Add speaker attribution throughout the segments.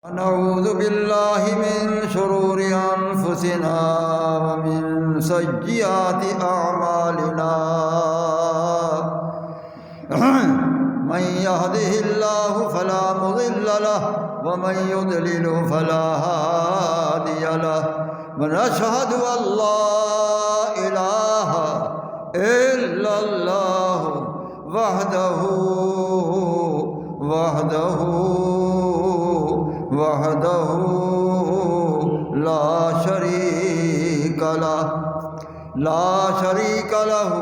Speaker 1: ونعوذ بالله من شرور أنفسنا ومن سيئات أعمالنا من يهده الله فلا مضل له ومن يضلل فلا هادي له ونشهد أن لا إله إلا الله وحده لا شريك له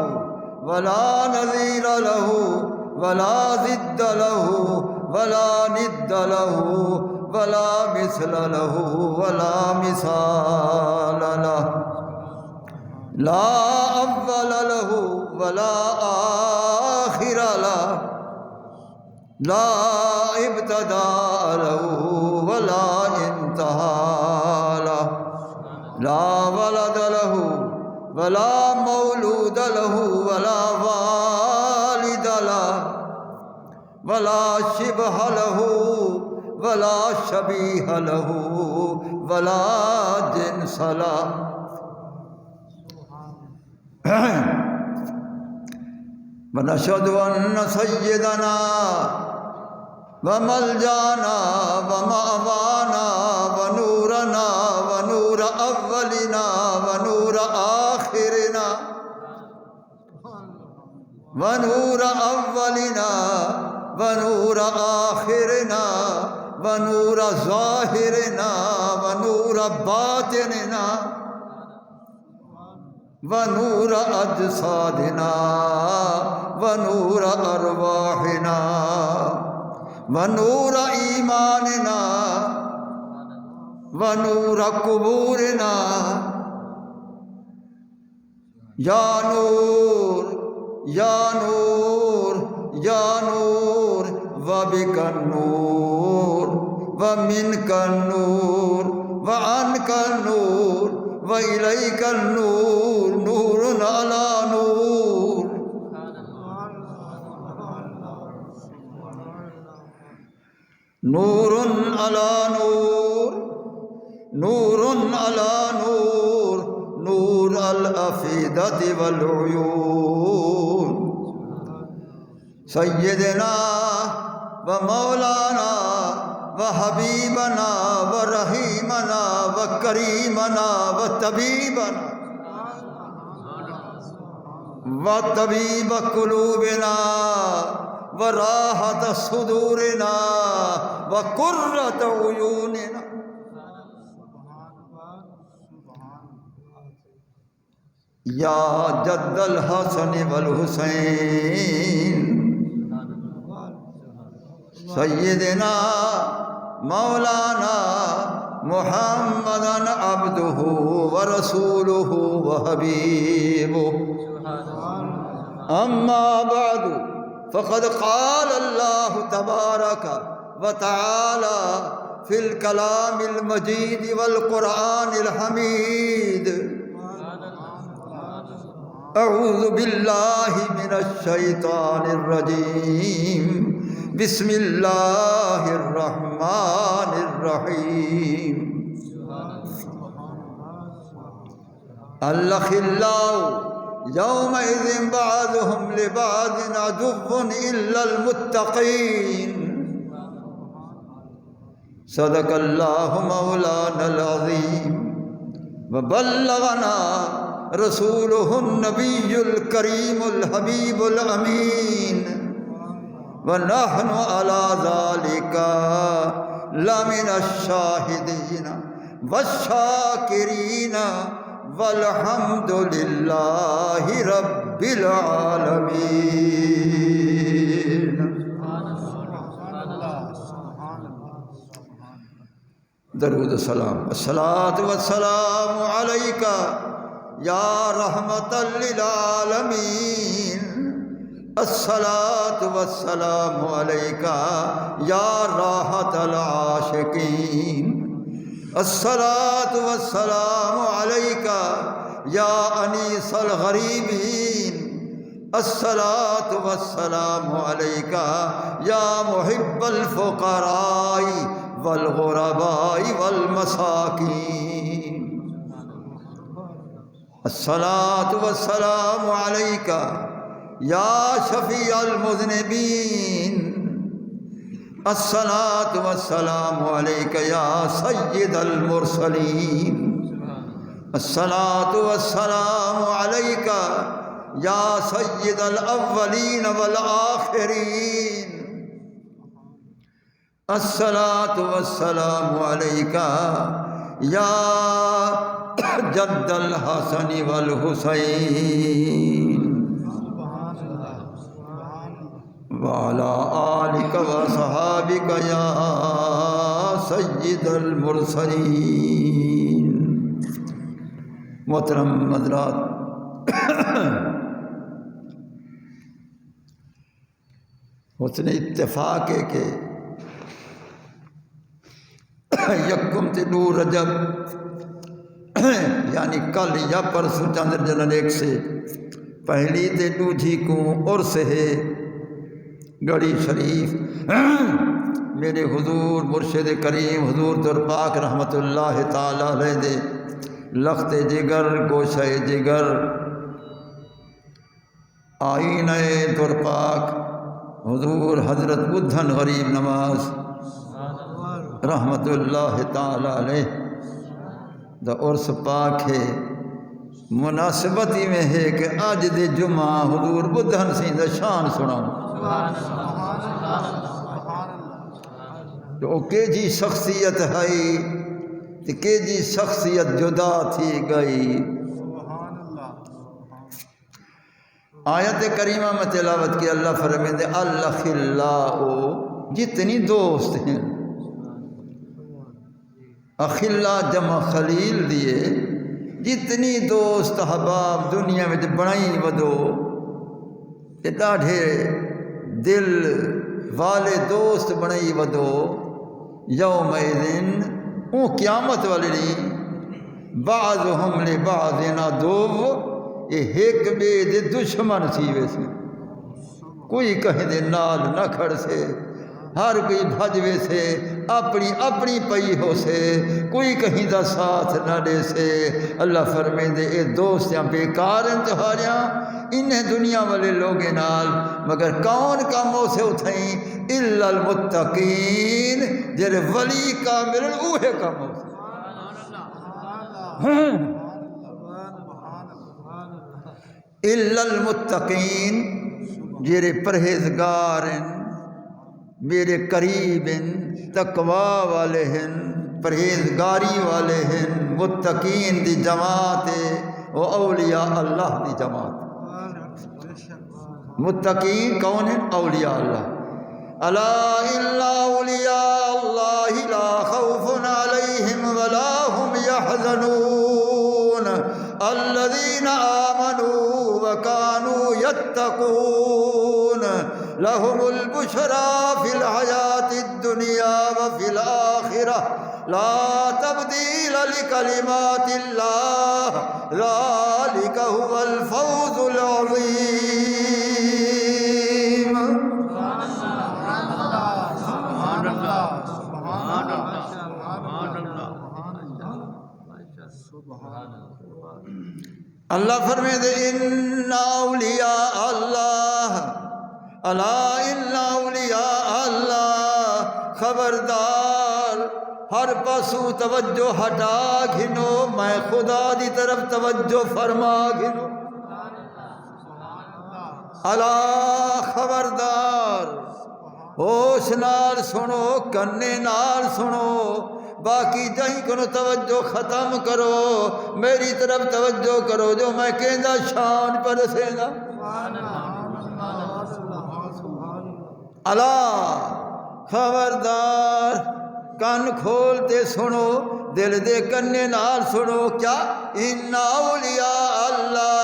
Speaker 1: ولا نظير له ولا ضد له ولا ند له ولا مثل له ولا مثال له لا أول له ولا آخر له لا ابتداء له ولا انتهاء له لا ولد له ولا مولود له ولا والد له ولا شبه له ولا شبيه له ولا جنس له ونشهد أن سيدنا وملجانا ومأوانا ونورنا ونور أولنا ونور آخرنا ونور أولنا ونور آخرنا ونور ظاهرنا ونور باطننا ونور أجسادنا ونور أرواحنا ونور إيماننا ونور قبورنا يا نور يا نور يا نور وبك النور ومنك النور وعنك النور وإليك النور نور على نور نور على نور نور على نور نور الأفئدة والعيون سيدنا ومولانا وحبيبنا ورحيمنا وكريمنا وطبيب قلوبنا وراحة صدورنا وقرة عيوننا يا جد الحسن والحسين سيدنا مولانا محمدا عبده ورسوله وحبيبه أما بعد فقد قال الله تبارك وتعالى في الكلام المجيد والقرآن الحميد أعوذ بالله من الشيطان الرجيم بسم الله الرحمن الرحيم الأخلاء يومئذ بعضهم لبعض عدو إلا المتقين صدق الله مولانا العظيم وبلغنا رسوله النبي الكريم الحبيب الأمين ونحن على ذلك لمن الشاهدين والشاكرين والحمد لله رب العالمين. درود السلام الصلاة والسلام عليك يا رحمة للعالمين الصلاة والسلام عليك يا راحة العاشقين الصلاة والسلام عليك يا أنيس الغريبين الصلاة والسلام عليك يا محب الفقراء والغرباء والمساکین۔ الصلاۃ والسلام علیک یا شفیع المذنبین، الصلاۃ والسلام علیک یا سید المرسلین، الصلاۃ والسلام علیک یا سید الاولین والآخرین، الصلاۃ والسلام علیک یا جد الحسن والحسین، وعلی آلک وصحابک یا سید المرسلین۔ محترم حضرات، حسن اتفاق ہے کہ یکم تے 2 رجب یعنی کل یا پرسوں چاندر جنن ایک سے پہلی تے 2 کو عرس ہے گڑی شریف۔ میرے حضور مرشد کریم حضور در پاک رحمت اللہ تعالی علیہ دے لخت جگر گوشہ جگر آئینہ در پاک حضور حضرت بدھن غریب نواز رحمت اللہ تعالی علیہ دا عرس پاک ہے۔ مناسبت ہی میں ہے کہ آج دے جمعہ حضور بدھن سی دا شان سناؤں، جو کہ جی شخصیت ہے کہ جی شخصیت جدا تھی گئی۔ آیت کریمہ میں تلاوت کی، اللہ فرمائے الاخلاء، جتنی دوست ہیں، اخلاء جمع خلیل دیے، جتنی دوست حباب دنیا میں بنائی ودو، کہ ڈاڑھے دل والے دوست بنائی ودو، یوم ایذن او قیامت والے نہیں، بعضهم لبعض عدو، یہ ایک بے دے دشمن سی ویسے، کوئی کہیں دے نال نہ کھڑ سے، ہر کوئی بھج ویسے اپنی اپنی پئی ہو سے، کوئی کہیں دا ساتھ نہ دے سے۔ اللہ فرمائے دے اے دوستیاں بیکار ہیں تہاریاں انہیں دنیا والے لوگیں نال، مگر کون کام ہو سے اٹھائیں؟ الا المتقین، جیرے ولی کامل اوہے کام ہو سے۔ الا المتقین، جیرے پرہیزگار ہیں، میرے قریب ہیں، تقوی والے ہیں، پرہیزگاری والے ہیں، متقین دی جماعت ہے، وہ اولیاء اللہ دی جماعت۔ متقین کون ہیں؟ اولیاء اللہ۔ الا ان اولیاء اللہ لا خوف علیہم ولا هم يحزنون الذین آمنوا وكانوا يتقون لهم البشرى في الحياة الدنيا وفي الآخرة لا تبديل لكلمات الله ذلك هو الفوز العظيم۔ اللہ فرمائے دے ان اولیاء اللہ، الا ان اولیاء اللہ، خبردار ہر پاسو توجہ ہٹا گھنو، میں خدا دی طرف توجہ فرما گھنو۔ الا خبردار، ہوش نال سنو، کنے نال سنو، باقی جہیں کنو توجہ ختم کرو، میری طرف توجہ کرو، جو میں کہندہ شان پر سے گا۔ الا خبردار، کان کھولتے سنو، دل دے کنے نال سنو، کیا؟ ان اولیاء اللہ،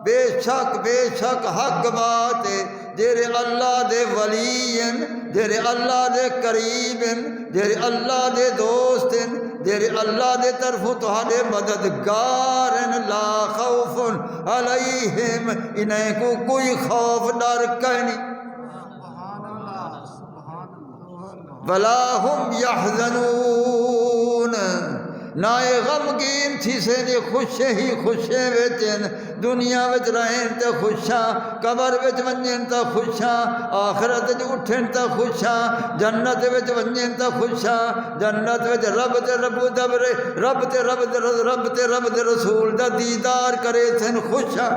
Speaker 1: بے شک حق بات ہے، جیرے اللہ دے ولیین، جیرے اللہ دے قریبن، جیرے اللہ دے دوستن، جیرے اللہ دے طرفوں تہاڈے مددگارن، لا خوف علیہم، انہیں کو کوئی خوف ڈر کہیں نہیں۔ ولا هم يحزنون نہ غمگین تھی سے نی خوشے ہی خوشے وچن دنیا وچ رہن تے خوشاں قبر وچ ونجن تے خوشاں آخرت وچ اٹھن تے خوشاں جنت وچ ونجن تے خوشاں جنت وچ رب تے رب دبرے رب تے رب دے رب تے رب دے رسول دا دیدار کرے تھن خوشاں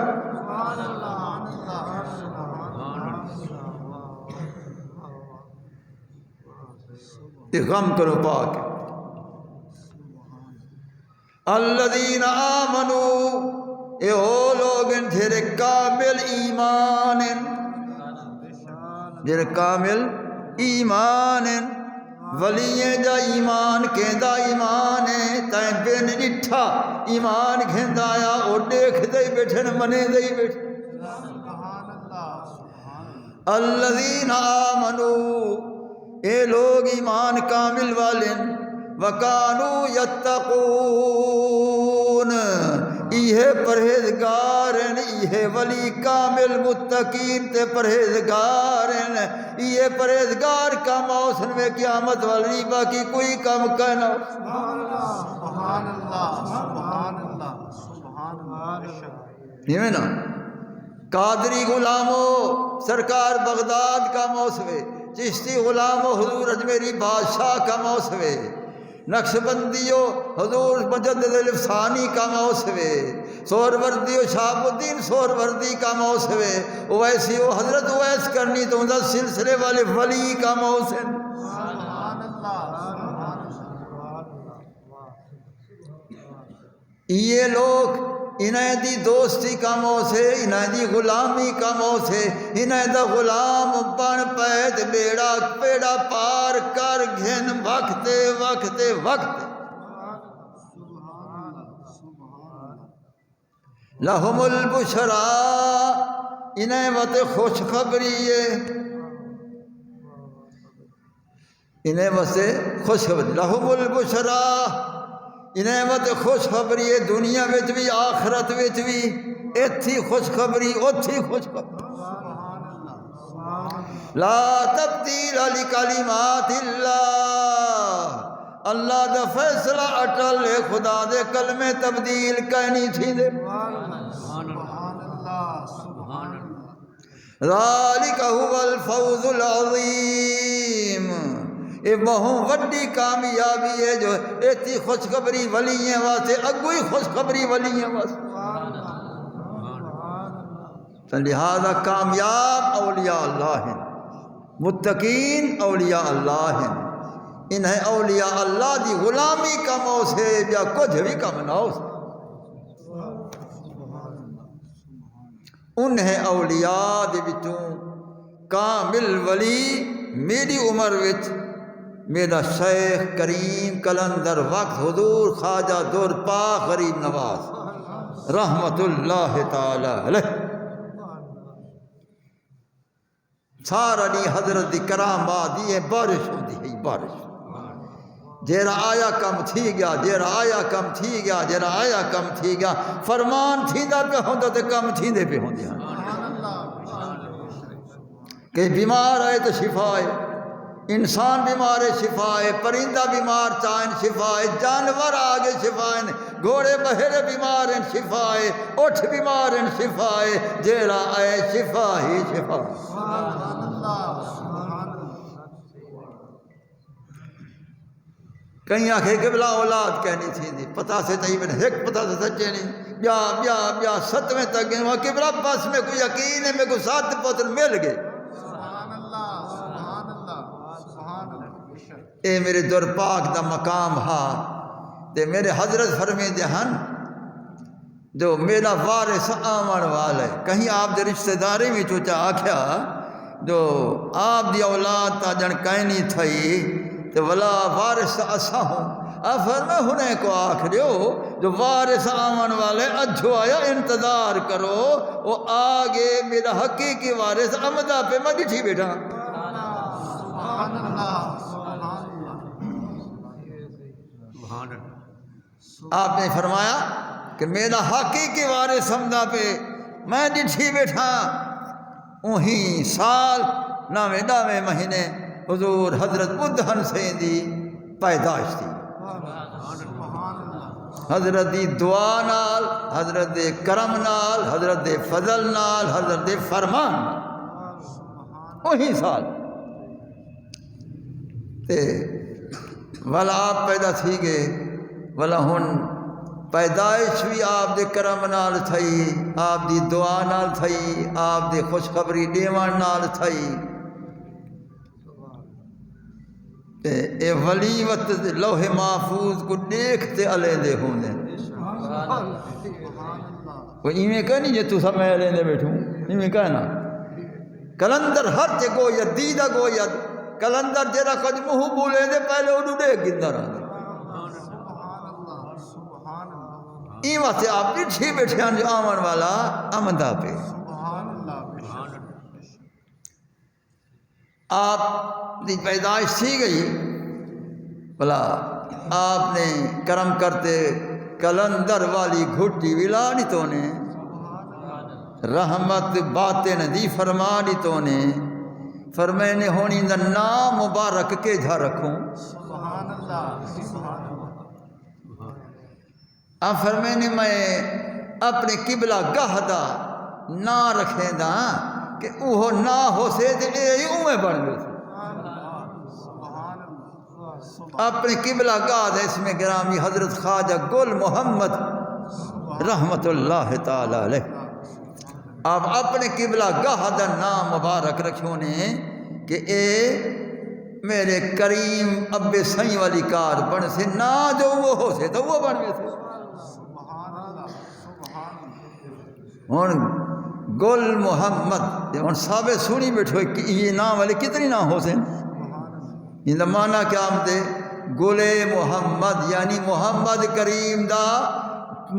Speaker 1: یہ غم کرو پاک الذین آمنوا اے او لوگ تیرے کامل ایمان جیرے کامل ایمان ولییں جا ایمان کہندہ ایمان ہے تائیں بین نٹھا ایمان کہندہ آیا او دیکھ دے بیٹھن منے دے بیٹھن الذین آمنوا اے لوگ ایمان کامل والن وَكَانُوا يَتَّقُونَ یہ پرہیزگارن یہ ولی کامل متقین تے پرہیزگارن یہ پرہیزگار کا موسن میں قیامت والی باقی کوئی کام کہنا سبحان اللہ سبحان اللہ سبحان اللہ یہ میں نا قادری غلامو سرکار بغداد کا موسوے چشتی غلامو حضور اجمیری بادشاہ کا موسوے نقش بندیو حضور مجدد الفسانی کا موسوے سور وردیو شہاب الدین سور وردی کا موسوے اویسیو حضرت اویس کرنی تو اندر سلسلے والے ولی کا موسن یہ لوگ انہیں دی دوستی کا موسے انہیں دی غلامی کا موسے انہیں دا غلام بن پید بیڑا پیڑا پار کر گھن وقت وقت وقت لہم البشرا انہیں وقت خوشخبری ہے انہیں وقت خوشخبری لہم البشرا انہیں وقت خوشخبری ہے دنیا وچ بھی آخرت وچ بھی ایتھی خوشخبری اوتھی خوشخبری لا تبدیل لکلمات اللہ اللہ دا فیصلہ اٹل ہے خدا دے کلمے تبدیل کہنی تھی دے ذالک هو الفوز العظیم یہ بہت وڈی کامیابی ہے جو ایتی خوشخبری ولییں واسطے اگوئی خوشخبری ولییں واسطے لہذا کامیاب اولیاء اللہ ہیں متقین اولیاء اللہ ہیں انہیں اولیاء اللہ دی غلامی کا موسے یا کچھ بھی کم نہ ہو انہیں اولیاء دی بچوں کامل ولی میری عمر وچ میرا شیخ کریم کلندر وقت حضور خواجہ دور پاک غریب نواز رحمت اللہ تعالی علیہ سارا دی حضرت دی کرامات دی بارش ہوتی ہے بارش جیرا آیا کم تھی گیا جیرا آیا کم تھی گیا جیرا آیا کم تھی گیا فرمان تھی دا پہ ہوندہ تے کم تھی دے پہ ہوندی ہیں کہ بیمار آئے تو شفا ہے انسان بیمار ہے شفا ہے پرندہ بیمار چاہیں شفا ہے جانور آگے شفا ہے گھوڑے بہرے بیمار ہیں شفا ہے اٹھ بیمار ہیں شفا ہے جیڑا آئے شفا ہی شفا کہیں آنکھیں قبلہ اولاد کہنی تھی دی پتہ سے تھی میں ایک پتہ سے سچے نہیں بیا ستویں تک گئے وہاں قبلہ پاس میں کوئی یقین ہے میں کوئی ساتھ پتر مل گئے اے میرے در پاک دا مقام ہاں تے میرے حضرت فرمے دے ہن جو میرا وارث آمن والا ہے کہیں آپ دے رشتہ داری میں چوچا آکھیا جو آپ دی اولاد تا جن کہنی تھئی تے ولا وارث اسا ہوں فرما ہونے کو آکھ دیو جو وارث آمن والے اجھو آیا انتظار کرو وہ آگے میرا حقیقی وارث امدہ پہ میں ڈٹھی بیٹھا آپ نے فرمایا کہ میرا حقیقی وارث امدہ پہ میں ڈٹھی بیٹھا وہیں سال نامے مہینے حضور حضرت بدھن سین دی پیدائش تھی حضرت دی دعا نال حضرت دے کرم نال حضرت دے فضل نال حضرت دے فرمان وہی سال تے والا آپ پیدا تھی گئے والا ہن پیدائش بھی آپ دے کرم نال تھئی آپ دی دعا نال تھئی آپ دے خوشخبری دیوان نال تھئی اے ولی وقت لوح محفوظ کو دیکھتے علیندے ہوندے وہ ایویں کہنی جے تو سب میں علیندے بیٹھوں ایویں کہنا کلندر ہر تے گوید دیدہ گوید کلندر جیرا کج منہ بولے دے پہلے انہوں دیکھ گندہ رہا دے این واسطے آپ پیچھے بیٹھے ہیں جو آمن والا آمدہ پہ آپ دی پیدائش تھی گئی بلا آپ نے کرم کرتے کلندر والی گھٹی ولانی تو نے رحمت باطن دی فرمانی تو نے فرمائنے ہونی دا نام مبارک کے جھا رکھوں آپ فرمائنے میں اپنے قبلہ گاہ دا نہ رکھیں دا کہ اوہ نہ ہو سے دے اے اوہ بڑھ گئے تھے اپنے قبلہ گاہ دا اس میں گرامی حضرت خواجہ گل محمد رحمت اللہ تعالی علیہ آپ اپنے قبلہ گاہ دا نام مبارک رکھوں نے کہ اے میرے کریم اب سائیں والی کار بن سے نہ جو وہ ہو سے تو وہ بن گئے تھے ہون گل محمد ہون صحابہ سنی بیٹھو کہ یہ نام والے کتنی نام ہو سے ان دا معنی کیا آمدے گل محمد یعنی محمد کریم دا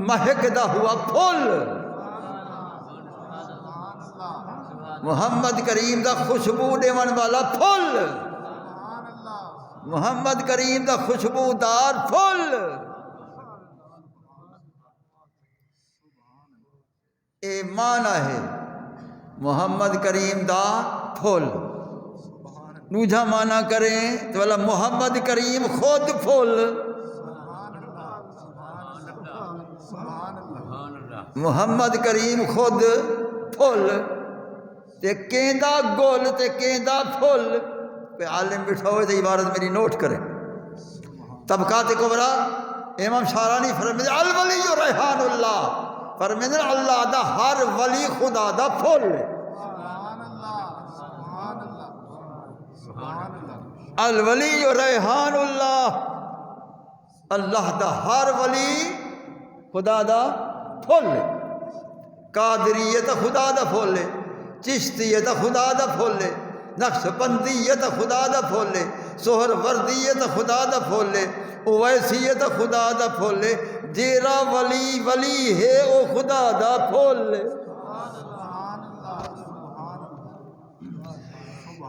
Speaker 1: مہک دا ہوا پھول محمد کریم دا خوشبو دیون والا پھول محمد کریم دا خوشبو دار پھول اے معنی ہے محمد کریم دا پھول نوجہ معنی کریں تو والا محمد کریم خود پھول محمد کریم خود پھول تے کیندہ گول تے کیندہ پھول پہ عالم بٹھا ہوئے تے عبارت میری نوٹ کریں طبقات کبرا امام شارانی فرمائے الولی ریحان اللہ فرمائے اللہ دا ہر ولی خدا دا پھول الولی ریحان اللہ اللہ دا ہر ولی خدا دا پھول قادریت خدا دا پھول چشتیت خدا دا پھول نقش بندیت خدا دا پھول سہر وردیت خدا دا پھول اویسیت خدا دا پھول جیرا ولی ولی ہے او خدا دا پھول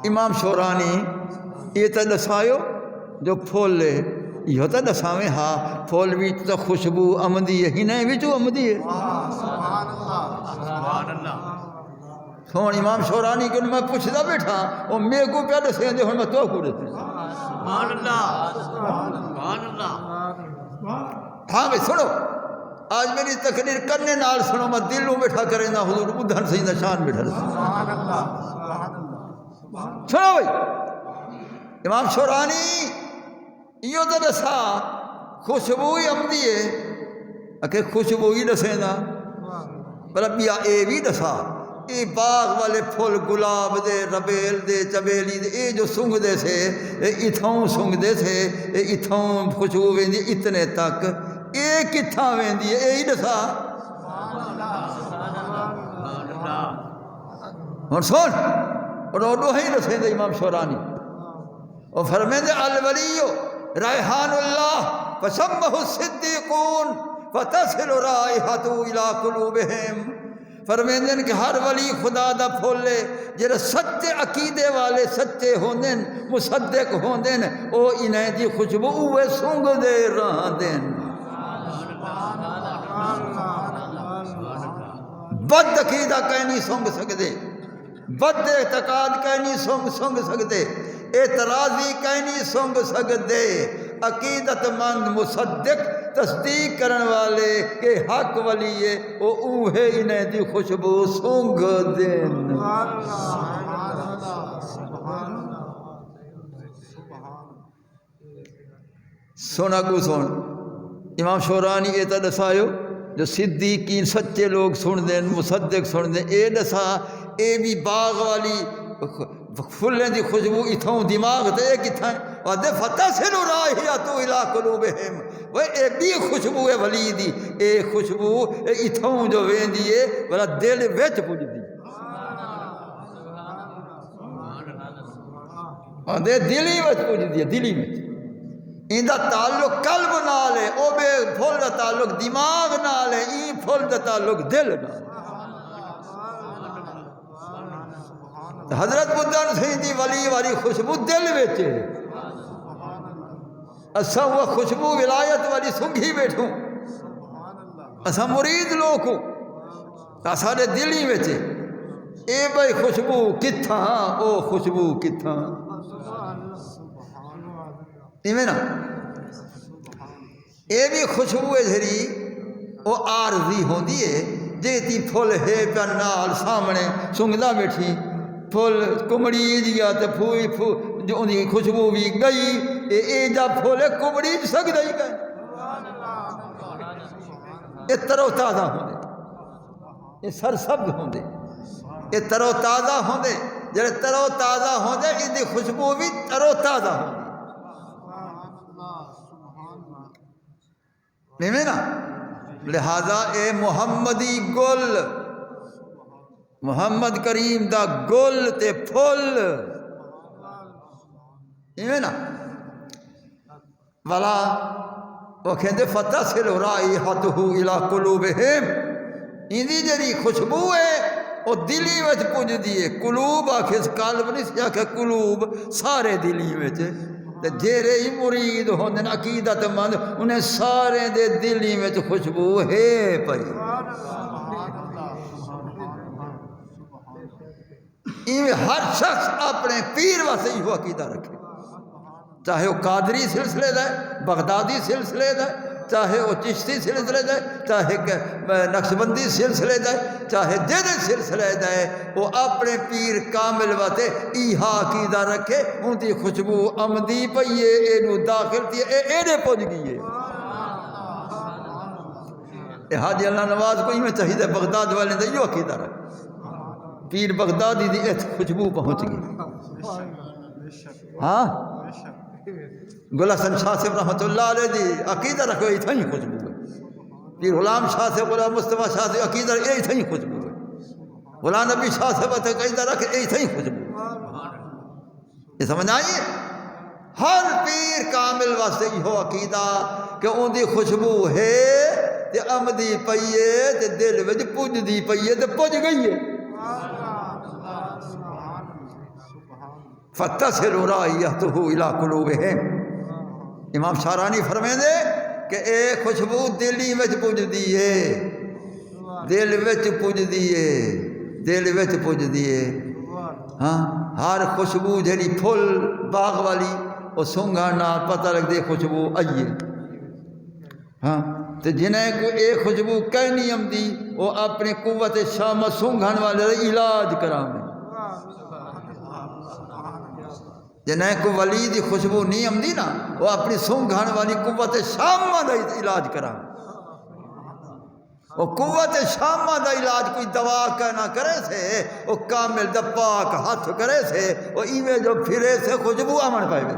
Speaker 1: امام شورانی یہ تو دسایو جو پھول لے یہ تو دساویں ہاں پھول بھی تو خوشبو آمدی ہے ہی نہیں بھی جو آمدی ہے سون امام شورانی کہ میں پوچھتا بیٹھا وہ میرے کو پہ دسیں دے ہوں میں تو کو دسیں ہاں بھائی سنو آج میری تقریر کرنے نال سنو میں دلوں بیٹھا کریں نا حضور بدھن سید شان بیٹھا سنو بھائی امام شورانی یہ تو دسا خوشبوئی آمدی ہے کہ خوشبوئی دسیں نا بلا بیا اے بھی دسا اے باغ والے پھول گلاب دے ربیل دے چبیلی دے اے جو سنگ دے سے اے اتھاؤں سنگ دے سے اے اتھاؤں خوشبو ویندی اتنے تک اے کتھاں ویندی اے ہی دسا اور سن اور دو ہی دسیں دے امام شورانی اور فرمائیں دے الولیو ریحان اللہ فسمہ الصدیقون فتصل رائحتو الى قلوبہم فرمائیں دے کہ ہر ولی خدا دا پھولے جرے سچے عقیدے والے سچے ہوندن مصدق ہوندن او انہیں دی خوشبو اوے سنگ دے رہا دن بد عقیدہ کہیں نہیں سنگ سکتے بد اعتقاد کہیں نہیں سنگ سکتے اعتراضی کہیں نہیں سونگ سکتے، عقیدت مند مصدق تصدیق کرن والے کہ حق ولی ہے وہ اوہے انہیں دی خوشبو سونگ دین۔ سونا کو سن امام شورانی یہ تو دسایو جو صدیقین سچے لوگ سن دیں مصدق سن دیں، اے دسا اے بھی باغ والی پھلیں دی خوشبو اتھوں دماغ تے کتھاں وعدے فتح سے راہیۃ الی قلوبہم، وہ اے بھی خوشبو ہے ولی دی، اے خوشبو اتھوں جو ویندی ہے بلا دل وچ پجدی، وعدے دلی وچ پجدی ہے، دلی وچ ان دا تعلق قلب نال ہے، او بے پھل دا تعلق دماغ نال ہے، این پھل دا تعلق دل نال۔ حضرت بدن سی دی ولی والی خوشبو دل وچ ہے، اساں وہ خوشبو ولایت والی سنگھی بیٹھوں، اساں مرید لوگ ہوں ساڈے دلی وچ اے بھائی خوشبو کتھاں، او خوشبو کتھاں، ایویں نا اے بھی خوشبو ہے جھری وہ عارضی ہوندی ہے، جے تی پھل ہے پیا نال سامنے سنگدا بیٹھی پھل کمڑی دیا تے پھوئی جو ان کی خوشبو بھی گئی، اے جا پھل کمڑی سکدا ہی گئے، اے ترو تازہ ہوندے، اے سرسبز ہوندے، اے ترو تازہ ہوندے، جڑے ترو تازہ ہوندے ان دی خوشبو بھی ترو تازہ ہوندی، نہیں نا؟ لہذا اے محمدی گل، محمد کریم دا گل تے پھل، نہیں نا؟ والا وہ کہندے فتصل رائحتہ الی قلوبہم، ان دی جڑی خوشبو ہے وہ دلی وچ پجدی ہے، قلوب آکھے قلب نہیں آکھے قلوب سارے دلی وچ، جیرے ہی مرید ہوندے عقیدت مند انہیں سارے دے دلی میں خوشبو ہے پئی، ایویں ہر شخص اپنے پیر واسطے یہ عقیدہ رکھے، چاہے وہ قادری سلسلے دا ہے، بغدادی سلسلے دا ہے، چاہے وہ چشتی سلسلے دا ہے، چاہے نقشبندی سلسلے دا ہے، چاہے جہدے سلسلے دا ہے، وہ اپنے پیر کامل واسطے ایہا عقیدہ رکھے، ان دی خوشبو آمدی پئی ہے، اینو داخل تھی ہے، اینے پہنچ گئی ہے۔ اے حاجی اللہ نواز کو میں چاہیے بغداد والے دا یہ عقیدہ رکھے، پیر بغدادی دی ایت خوشبو پہنچ گئی، ہاں گل حسن شاہ صاحب رحمۃ اللہ علیہ دی عقیدہ رکھو یہ تھیں خوشبو ہے، پیر غلام شاہ سے غلام مصطفیٰ شاہ سے عقیدہ یہ تھیں خوشبو ہے، غلام نبی شاہ سے عقیدہ رکھے یہ تھیں خوشبو ہے، یہ سمجھ آئیے؟ ہر پیر کامل واسطے یہ عقیدہ کہ ان دی خوشبو ہے تے آمدی پئی ہے تے دل وچ پجدی پئی ہے تے پج گئی ہے، فتصل رائحتہ الی قلوبہم۔ امام شارانی فرمیندے کہ اے خوشبو دلی وچ پجدی ہے، دل وچ پجدی ہے، دل وچ پجدی ہے، ہاں ہر خوشبو جہی پھل باغ والی وہ سونگھن نال پتہ لگدے خوشبو آئیے، ہاں تے جنہیں کو اے خوشبو کہیں نہیں آمدی وہ اپنی قوت شامت سونگھن والے علاج کراویں، جنہیں کو ولی دی خوشبو نہیں آمدی نا وہ اپنی سونگھن والی قوت شامہ دا علاج کراویں، وہ قوت شامہ دا علاج کوئی دوا کا نہ کرے سے، وہ کامل دا پاک ہاتھ کرے سے، وہ ایویں جو پھرے سے خوشبو آمن پائے گا،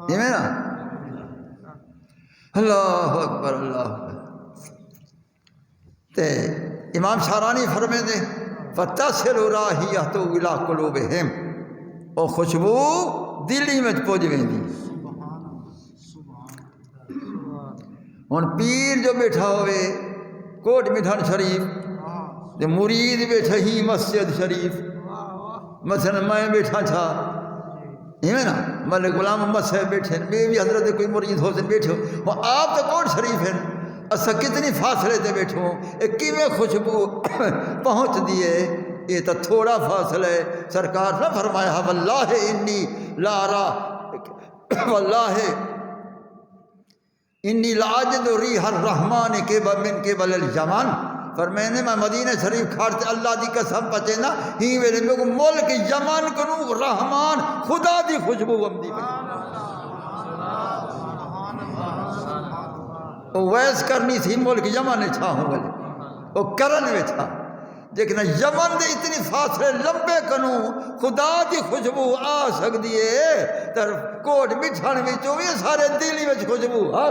Speaker 1: ایویں نا؟ اللہ اکبر اللہ اکبر۔ تے امام شارانی فرمے دے فتصل رائحتہ الی قلوبہم، وہ خوشبو دلی میں پہنچ ویندی۔ ہن پیر جو بیٹھا ہوئے کوٹ مٹھن شریف تے مرید بیٹھا ہی مسجد شریف، مثلا میں بیٹھا چھا ایویں نا ملک غلام محمد صاحب بیٹھے میں بھی حضرت کوئی مرید ہو سن بیٹھے ہو، آپ تو کوٹ شریف ہیں، اسا کتنی فاصلے تے بیٹھو، ایک کیویں خوشبو پہنچ دیے یہ تو تھوڑا فاصلہ ہے. سرکار نہ فرمایا واللہ انی لا را واللہ انی لاجد ریح الرحمن من قبل الجمن. فرمائنے میں مدینہ شریف کھاڑتے اللہ دی قسم پچے نا ہی ویلے میں ملک یمن کنو رحمان خدا دی خوشبو امدی وہ ویس کرنی تھی ملک یمن چھا ہوں گلے وہ کرن میں تھا لیکن یمن دے اتنی فاصلے لمبے کنو خدا دی خوشبو آ سکتی ہے تر کوٹ مٹھن میں چوئے سارے دلی میں خوشبو آ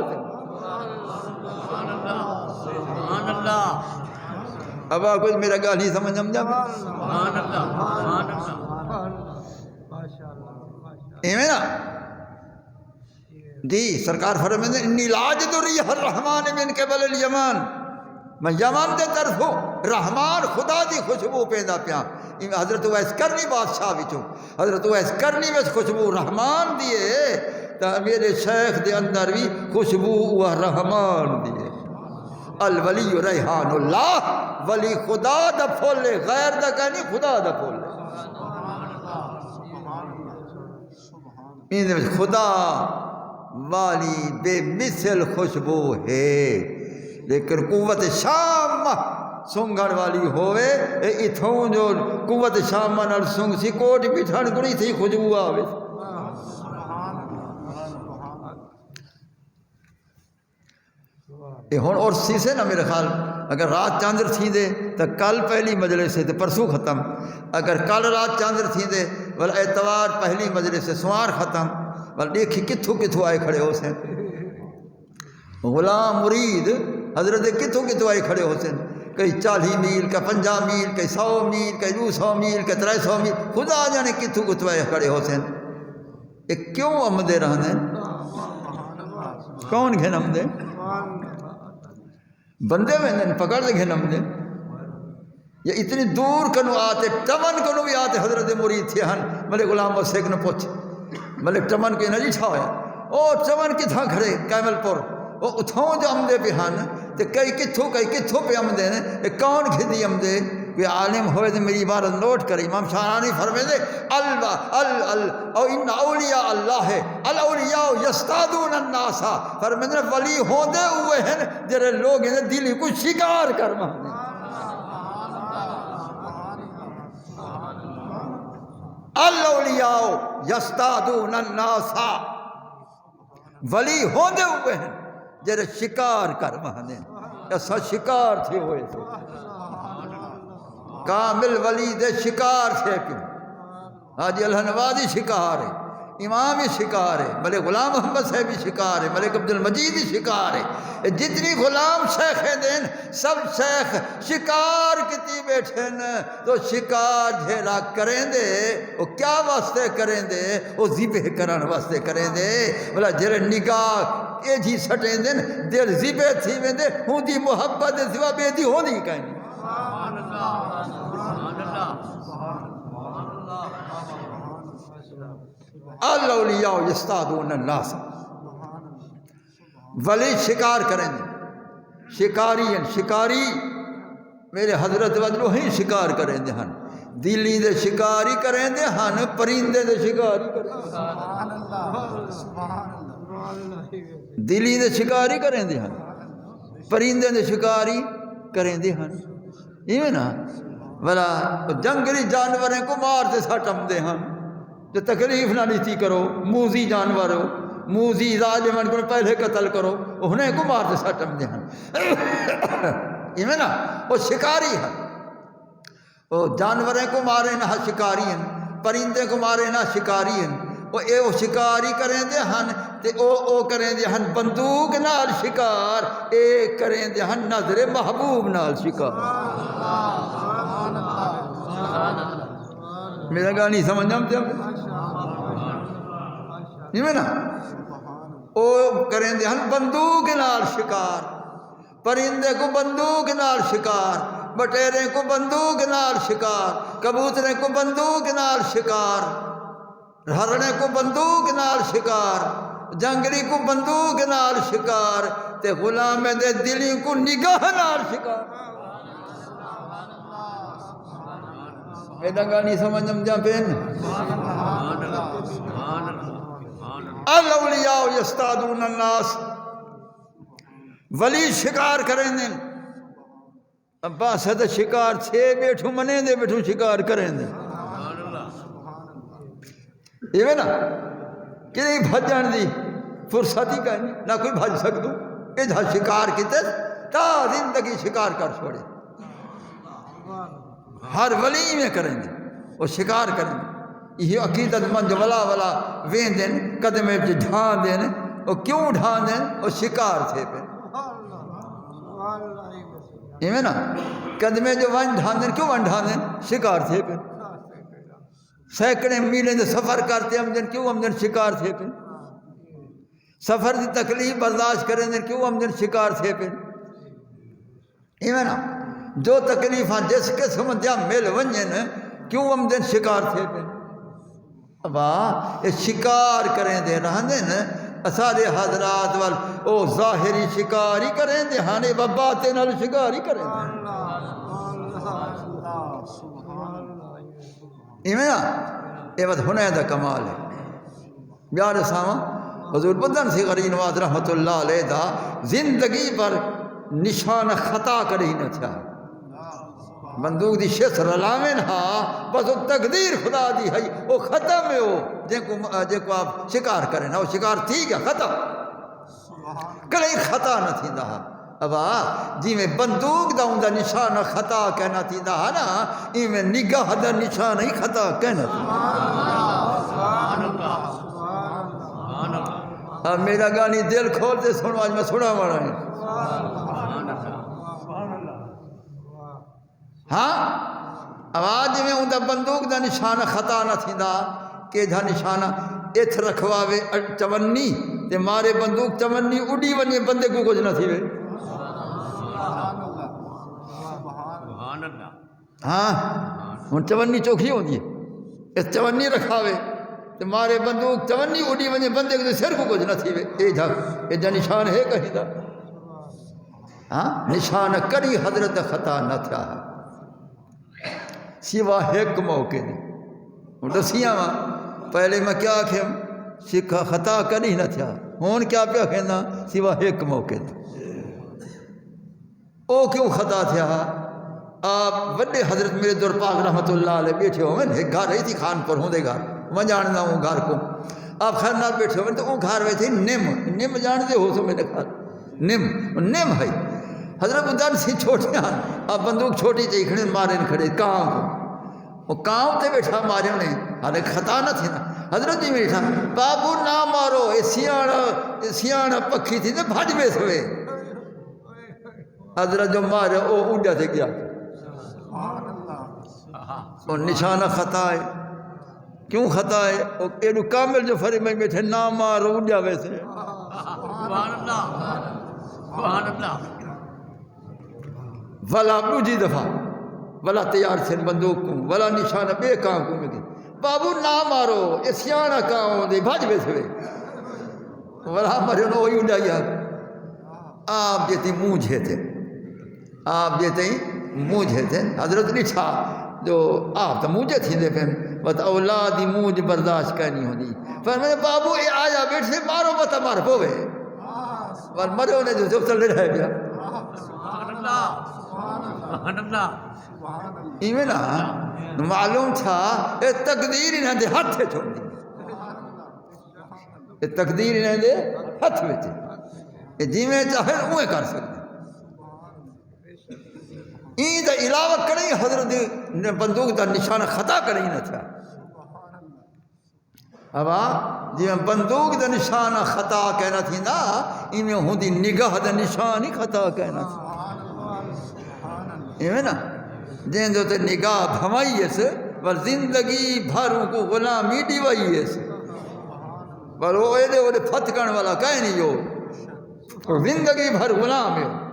Speaker 2: سبحان اللہ.
Speaker 1: اب آپ کچھ میرا گال نہیں سمجھ ہم جاؤں
Speaker 2: سبحان اللہ.
Speaker 1: ایمیں نا جی سرکار فرمائے انی لاجد ریح الرحمن من قبل الیمن. میں یمن دے طرف ہوں رحمان خدا دی خوشبو پیدا پیا. حضرت ویس کرنی بادشاہ وچوں حضرت ویس کرنی وچ خوشبو رحمان دیے تا میرے شیخ دے اندر بھی خوشبو وہ رحمان دیے. الولی ریحان اللہ ولی خدا دا پھولے غیر دا کہنی خدا دا پھولے. خدا والی بے مثل خوشبو ہے لیکن قوت شام سنگھن والی ہوئے اتھوں جو قوت شام نال سنگ سی کوٹ بٹھن گڑی تھی خوشبو آوے. یہ ہون اور سیسے نا میرے خیال اگر رات چاندر تھی دے تو کل پہلی مجلس سے تو پرسوں ختم. اگر کل رات چاندر تھی دے بل اتوار پہلی مجلس سے سوار ختم. بل دیکھی کتھوں کتھوں آئے کھڑے ہو سیں غلام مرید حضرت کتھوں کتھوں آئے کھڑے ہو سیں. کئی 40 میل کا 50 میل کئی 100 میل کئی 200 میل کئی 300 میل خدا جانے کتھوں کتھوں آئے کھڑے ہو سیں. یہ کیوں آمدے رہنے کون گھن آمدے بندے میں پکڑ دے گھن آمدے یہ اتنی دور کنو آتے ٹمن کنو بھی آتے. حضرت مرید تھے ہن ملے غلام وسیق نے پوچھ ملے ٹمن کو انہیں جی چھا ہویا او ٹمن کتھاں کھڑے کیمل پور وہ اتھوں جو آمدے پہ ہن تو کئی کتھوں پہ آمدے نے یہ کون کھدی آمدے کہ عالم ہوئے دے میری عبارت نوٹ کرے. امام شاہرانی فرمے دے او ان اولیاء اللہ ہے الاولیاء یستادون الناس. فرمے دے ولی ہوندے ہوئے ہیں جرے لوگ ہیں دلی کو شکار کر مہنے. الاولیاء یستادون الناس ولی ہوندے ہوئے ہیں جرے شکار کر مہنے. ایسا شکار تھے ہوئے تھے کامل ولی دے شکار تھے کیوں. حاجی الہنوادی شکار ہے امام شکار ہے بلے غلام محمد صاحب شکار ہے ملک عبد المجید شکار ہے. جتنی غلام شیخ دین سب شیخ شکار کتی بیٹھے ن تو شکار جھیرا کریں دے وہ کیا واسطے کریں دے وہ ذبح کرن واسطے کریں دے. بلا جرے نگاہ اے جی سٹیں دن دل ذبح تھی ویں دے ہوں دی محبت سوا بے دی ہونی کہیں. الاولیاء یستادون الناس ولی شکار کریں دے شکاری ہیں شکاری میرے حضرت وجلو ہی شکار کریں دے ہن دلی دے شکاری کریں دے ہن پرندے دے شکاری کریں دلی دے شکاری کریں دے ہن پرندے دے شکاری کریں دے ہن. یہ نا بلا جنگلی جانوریں کو مار دے سٹم دے ہن جو تکلیف نہ لیتی کرو. موزی جانور ہو موزی ظالمن کو پہلے قتل کرو انہیں کو مار دے سٹم دے ہن. یہ نا وہ شکاری ہے وہ جانوریں کو مارے نہ شکاری ہیں پرندے کو مارے نہ شکاری ہیں. وہ شکاری کریں دے ہن تے او کریں دے ہن بندوق نال شکار اے کریں دے ہن نظر محبوب نال شکار. میرا گاہ نہیں سمجھنا نہیں نا او کریں دے ہن بندوق نال شکار پرندے کو بندوق نال شکار بٹیرے کو بندوق نال شکار کبوترے کو بندوق نال شکار ہرنے کو بندوق نال شکار جنگلی کو بندوق نال شکار تے غلام دے دلی کو نگاہ نال شکار. ایڈا گانی سمجھم جا پین
Speaker 2: سبحان اللہ سبحان اللہ سبحان اللہ
Speaker 1: الاولیاء یستادون الناس ولی شکار کریں دیں ابا صد شکار چھے بیٹھو منے دے بیٹھو شکار کریں دیں
Speaker 2: سبحان اللہ
Speaker 1: یہ میں نا کہ نہیں بھجن دی فرصتی کا نہیں نہ کوئی بھج سکتو ادھا شکار کی تے تا زندگی شکار کر چھوڑے ہر ولی میں کریں گے وہ شکار کریں گے یہ عقیدت مند ولا ولا وین دین قدمے پہ ڈھان دین وہ کیوں ڈھان دین وہ شکار تھے پہ یہ میں نا قدمے جو ون ڈھان دین کیوں ون ڈھان دین شکار تھے پہ سینکڑے میلیں دے سفر کرتے ہم دن کیوں ہم دن شکار تھے پہ سفر دی تکلیف برداشت کریں دن کیوں ہم دن شکار تھے پہ یہ میں نا جو تکلیفاں جس قسم دیا مل ونجن کیوں ہم دن شکار تھے پہ ابا یہ شکار کریں دے رہن دے نا اسارے حضرات وال او ظاہری شکار ہی کریں دے ہانے باباتے نال شکار ہی کریں دے ایمیں نا یہ بات ہونے دا کمال ہے بیار ساما حضور بدن سی غری نواز رحمت اللہ علیہ دا زندگی پر نشان خطا کریں نہ تھا بندوق دی شس رلاوین ہاں بس وہ تقدیر خدا دی ہے وہ ختم ہے وہ جن کو آپ شکار کریں نا وہ شکار تھی گیا ختم کلیں خطا نہ تھی دا ابا جی میں بندوق دا ہوں دا نشان خطا کہنا تھی دا نا ای میں نگاہ دا نشان ہی خطا کہنا تھی
Speaker 2: سبحان اللہ سبحان اللہ
Speaker 1: اب میرا گانی دل کھول دے سنو آج میں سنا مارا ہے
Speaker 2: سبحان اللہ
Speaker 1: ہاں آواز میں اندر بندوق دا نشانہ خطا نہ تھی دا کہ دا نشانہ ایتھ رکھواوے چونی تے مارے بندوق چونی اڈی ونی بندے کو کچھ نہ تھی وے
Speaker 2: سبحان اللہ
Speaker 1: ہاں ہن چونی چوکھی ہوں دی اس چونی رکھاوے تے مارے بندوق چونی اڈی ونی بندے کو سر کو کچھ نہ تھی وے اے دا نشان ہے کہیں دا ہاں نشانہ کری حضرت خطا نہ تھا سوا ایک موقع دی دسیاں ماں پہلے میں کیا کھیم سکھا خطا کری نہ تھا ہون کیا پیا کہنا سوا ایک موقع دی او کیوں خطا تھا آپ وڈے حضرت میرے دور پاک رحمت اللہ علیہ بیٹھے ہوئے ایک گھر رہی تھی خان پر ہوں دے گھر میں جاننا ہوں گھر کو آپ خیر نال بیٹھے ہوئے تو وہ گھر ہوئے تھے نم جان دے ہو تو میں نے کہا نم ہے حضرت بدن سی چھوٹے ہیں آپ بندوق چھوٹی تھی کھڑے مارے کھڑے کام کو وہ کام تے بیٹھا مارے انہیں ہاں خطا نہ تھی نا حضرت جی بیٹھا بابو نہ مارو یہ سیاڑا پکھی تھی تو بھج بے سوے حضرت جو مارے وہ اڈا سے گیا اور نشانہ خطا ہے کیوں خطا ہے وہ ایڈو کامل جو فری میں بیٹھے نہ مارو اڈا ویسے
Speaker 2: سبحان اللہ سبحان اللہ
Speaker 1: ولا دوجی دفعہ ولا تیار سے بندوق کو ولا نشانہ بے کام کو میں بابو نہ مارو یہ سیاڑا کام دے بھج بے سوے ولا مرے نو وہی اڈایا آپ جیتی مونجھے تھے آپ جیتے مونجھے تھے حضرت لکھا جو آپ تو مونجھے تھی دے پہن بس اولادی مونجھ برداشت کرنی ہونی پر میں نے بابو یہ آیا بیٹھ سے مارو بتا مار پوے پر مرے انہیں جو سب چل رہے گیا
Speaker 2: سبحان اللہ سبحان اللہ
Speaker 1: ایویں نا معلوم تھا یہ تقدیر انہیں دے ہاتھ چھوڑ دی یہ تقدیر انہیں دے ہاتھ میں تھے یہ جی میں چاہے اوہیں کر سکتے این دا علاوہ کریں حضرت نے بندوق دا نشانہ خطا کریں نہ تھا اب جی میں بندوق دا نشانہ خطا کہنا تھی نا ایویں ہوں دی نگاہ دا نشان ہی خطا کہنا تھی ایویں نا جن جو تے نگاہ بھمائی ہے سے پر زندگی بھروں کو غلامی ڈیوائی ہے سے پر وہ ایدے وہ پھتکن والا کہیں نہیں جو زندگی بھر غلام ہے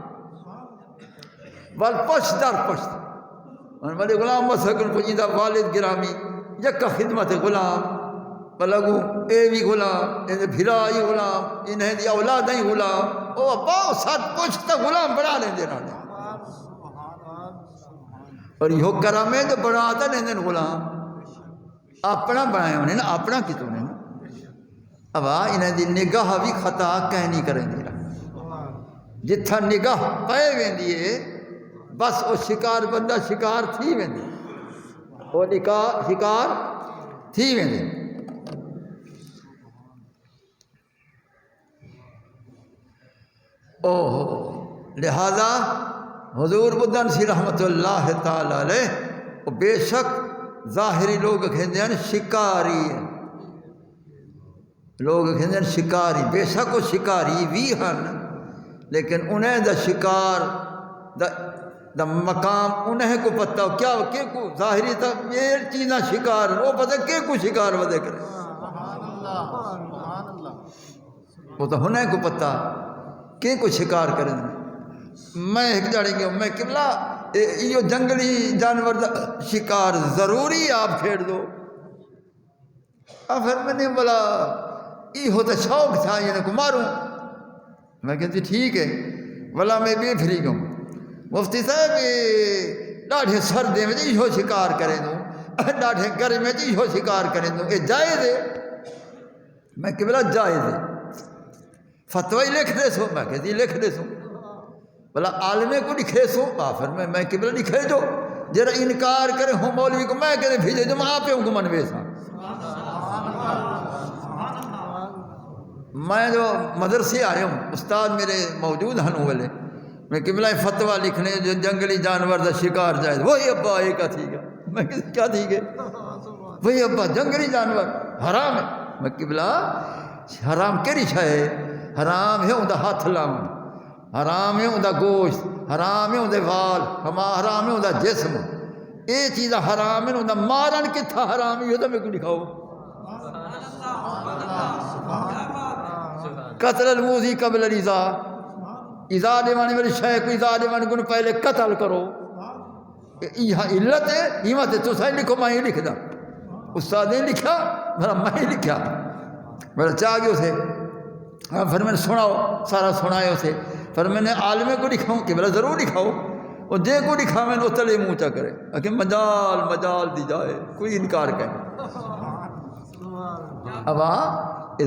Speaker 1: بل پشت در پشت بڑے غلام مسکن کو جیدہ والد گرامی یکا خدمت غلام بلگو اے بھی غلام اے بھرائی غلام انہیں دی اولادیں غلام او باؤ ساتھ پشت غلام بڑھا لیں دے رہا اور یہ کرم ہے جو بناتا نہیں غلام اپنا بنایا انہیں نا اپنا کتوں نے نا اب انہیں دی نگاہ بھی خطا کہیں نہیں کریں دی جتھا نگاہ پائے ویندی ہے بس وہ شکار بندہ شکار تھی ویندی وہ شکار تھی ویندی لہذا حضور بدن سی رحمت اللہ تعالی علیہ وہ بے شک ظاہری لوگ کہندے ہیں شکاری ہیں لوگ کہندے ہیں شکاری بے شک وہ شکاری بھی ہیں لیکن انہیں دا شکار دا مقام انہیں کو پتہ کیا کہ کو ظاہری تا یہ چیزاں شکار وہ پتہ کہ کو شکار ودے کرے وہ تو انہیں کو پتہ کہ کو شکار کریں میں ایک جڑیں گے میں قبلہ یہ جنگلی جانور دا شکار ضروری آپ کھیڑ دو پھر میں نے بولا یہ ہوتا شوق تھا یہ کو ماروں میں کہتی ٹھیک ہے بولا میں بے پھری گوں مفتی صاحب ڈاڑھے سردے میں یہ شکار کریں دوں ڈاڑھے گرمی میں یہ شکار کریں دوں یہ جائز ہے میں قبلہ جائز ہے فتوی لکھ دے سو میں کہتی لکھ دے سو بلا عالمے کو لکھے سو آفر میں قبلہ لکھے جو جرا انکار کرے ہوں مولوی کو میں کہتے بھیجے جو میں آپ ہوں کو منوے سا میں جو مدرسے آئے ہوں استاد میرے موجود ہیں والے میں قبلہ فتویٰ لکھنے جو جنگلی جانور دا شکار جائز وہی ابا ایک تھی گا میں کیا تھی گے وہی ابا جنگلی جانور حرام ہے میں قبلہ حرام کیری شاہ حرام ہے اندھا ہاتھ لاؤں حرام ہے اندھا گوشت حرام ہے اندھا وال حرام ہے اندھا جسم یہ چیزہ حرام ہے اندھا مارن کتھا حرام ہے یہ تو میں کو لکھاؤ قتل الموذی قبل الازا ازا دیوانے والی شے کو ازا دیوانے کو پہلے قتل کرو یہ علت ہے ہمت ہے تو صحیح لکھو میں ہی لکھ دا استاد نے لکھا میں ہی لکھا میرا چاہ گیا اسے پھر میں نے سناؤ سارا سنائے اسے پھر میں نے عالمے کو دکھاؤں کہ بلا ضرور دکھاؤ اور جے کو دکھا میں نے اتلے مونچا کرے کہ مجال دی جائے کوئی انکار کرے اب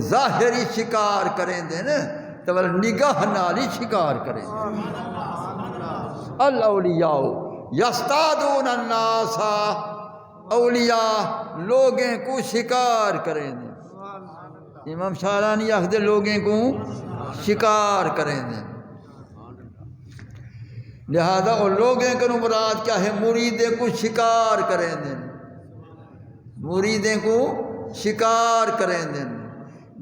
Speaker 1: ظاہری شکار کریں دے نا تو بلا نگاہ نالی شکار کریں دے الاولیاء یستادون الناس اولیاء لوگیں کو شکار کریں دے امام شارانی آخدے لوگیں کو شکار کریں دیں لہذا وہ لوگیں کو مراد کیا ہے مریدیں کو شکار کریں دیں مریدیں کو شکار کریں دیں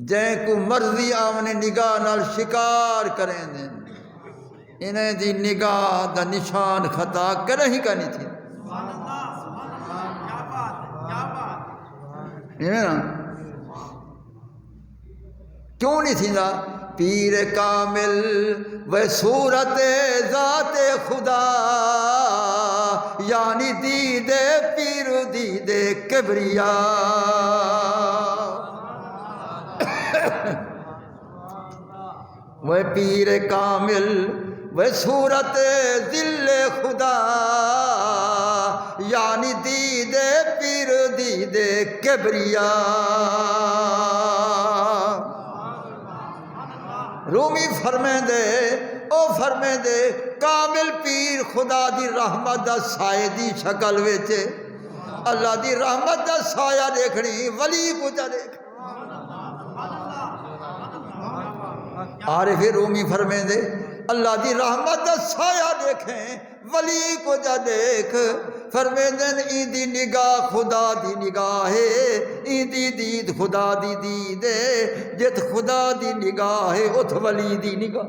Speaker 1: جن کو مرضی آمنے نگاہ نال شکار کریں دیں انہیں دی نگاہ دا نشان خطا کریں ہی کرنی تھی کیوں نہیں تھی نا پیر کامل و صورت ذات خدا یعنی دید پیر دید کبریا وہ پیر کامل و صورت ذل خدا یعنی دید پیر دید کبریا رومی فرمیں دے او فرمیں دے کامل پیر خدا دی رحمت دا سائے دی شکل ویچے اللہ دی رحمت دا سایہ دیکھنی ولی کو جا دیکھ عارف رومی فرمیں دے اللہ دی رحمت دا سایہ دیکھیں ولی کو جا دیکھ فرمیں دن این دی نگاہ خدا دی نگاہ ہے این دی دید خدا دی دید ہے جت خدا دی نگاہ ہے ات ولی دی نگاہ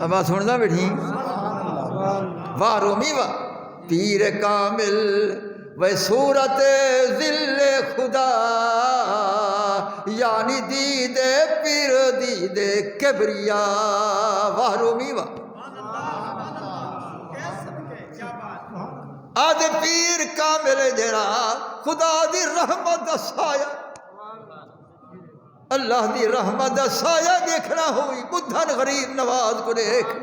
Speaker 1: اب آپ سننا بیٹھی واہ رومی واہ پیر کامل و صورت ذل خدا یعنی دید پیر دید کبریا واہ رومی واہ آدھ پیر کامل جرا خدا دی رحمت دا سایہ اللہ دی رحمت دا سایہ دیکھنا ہوئی بدھن غریب نواز کو دیکھ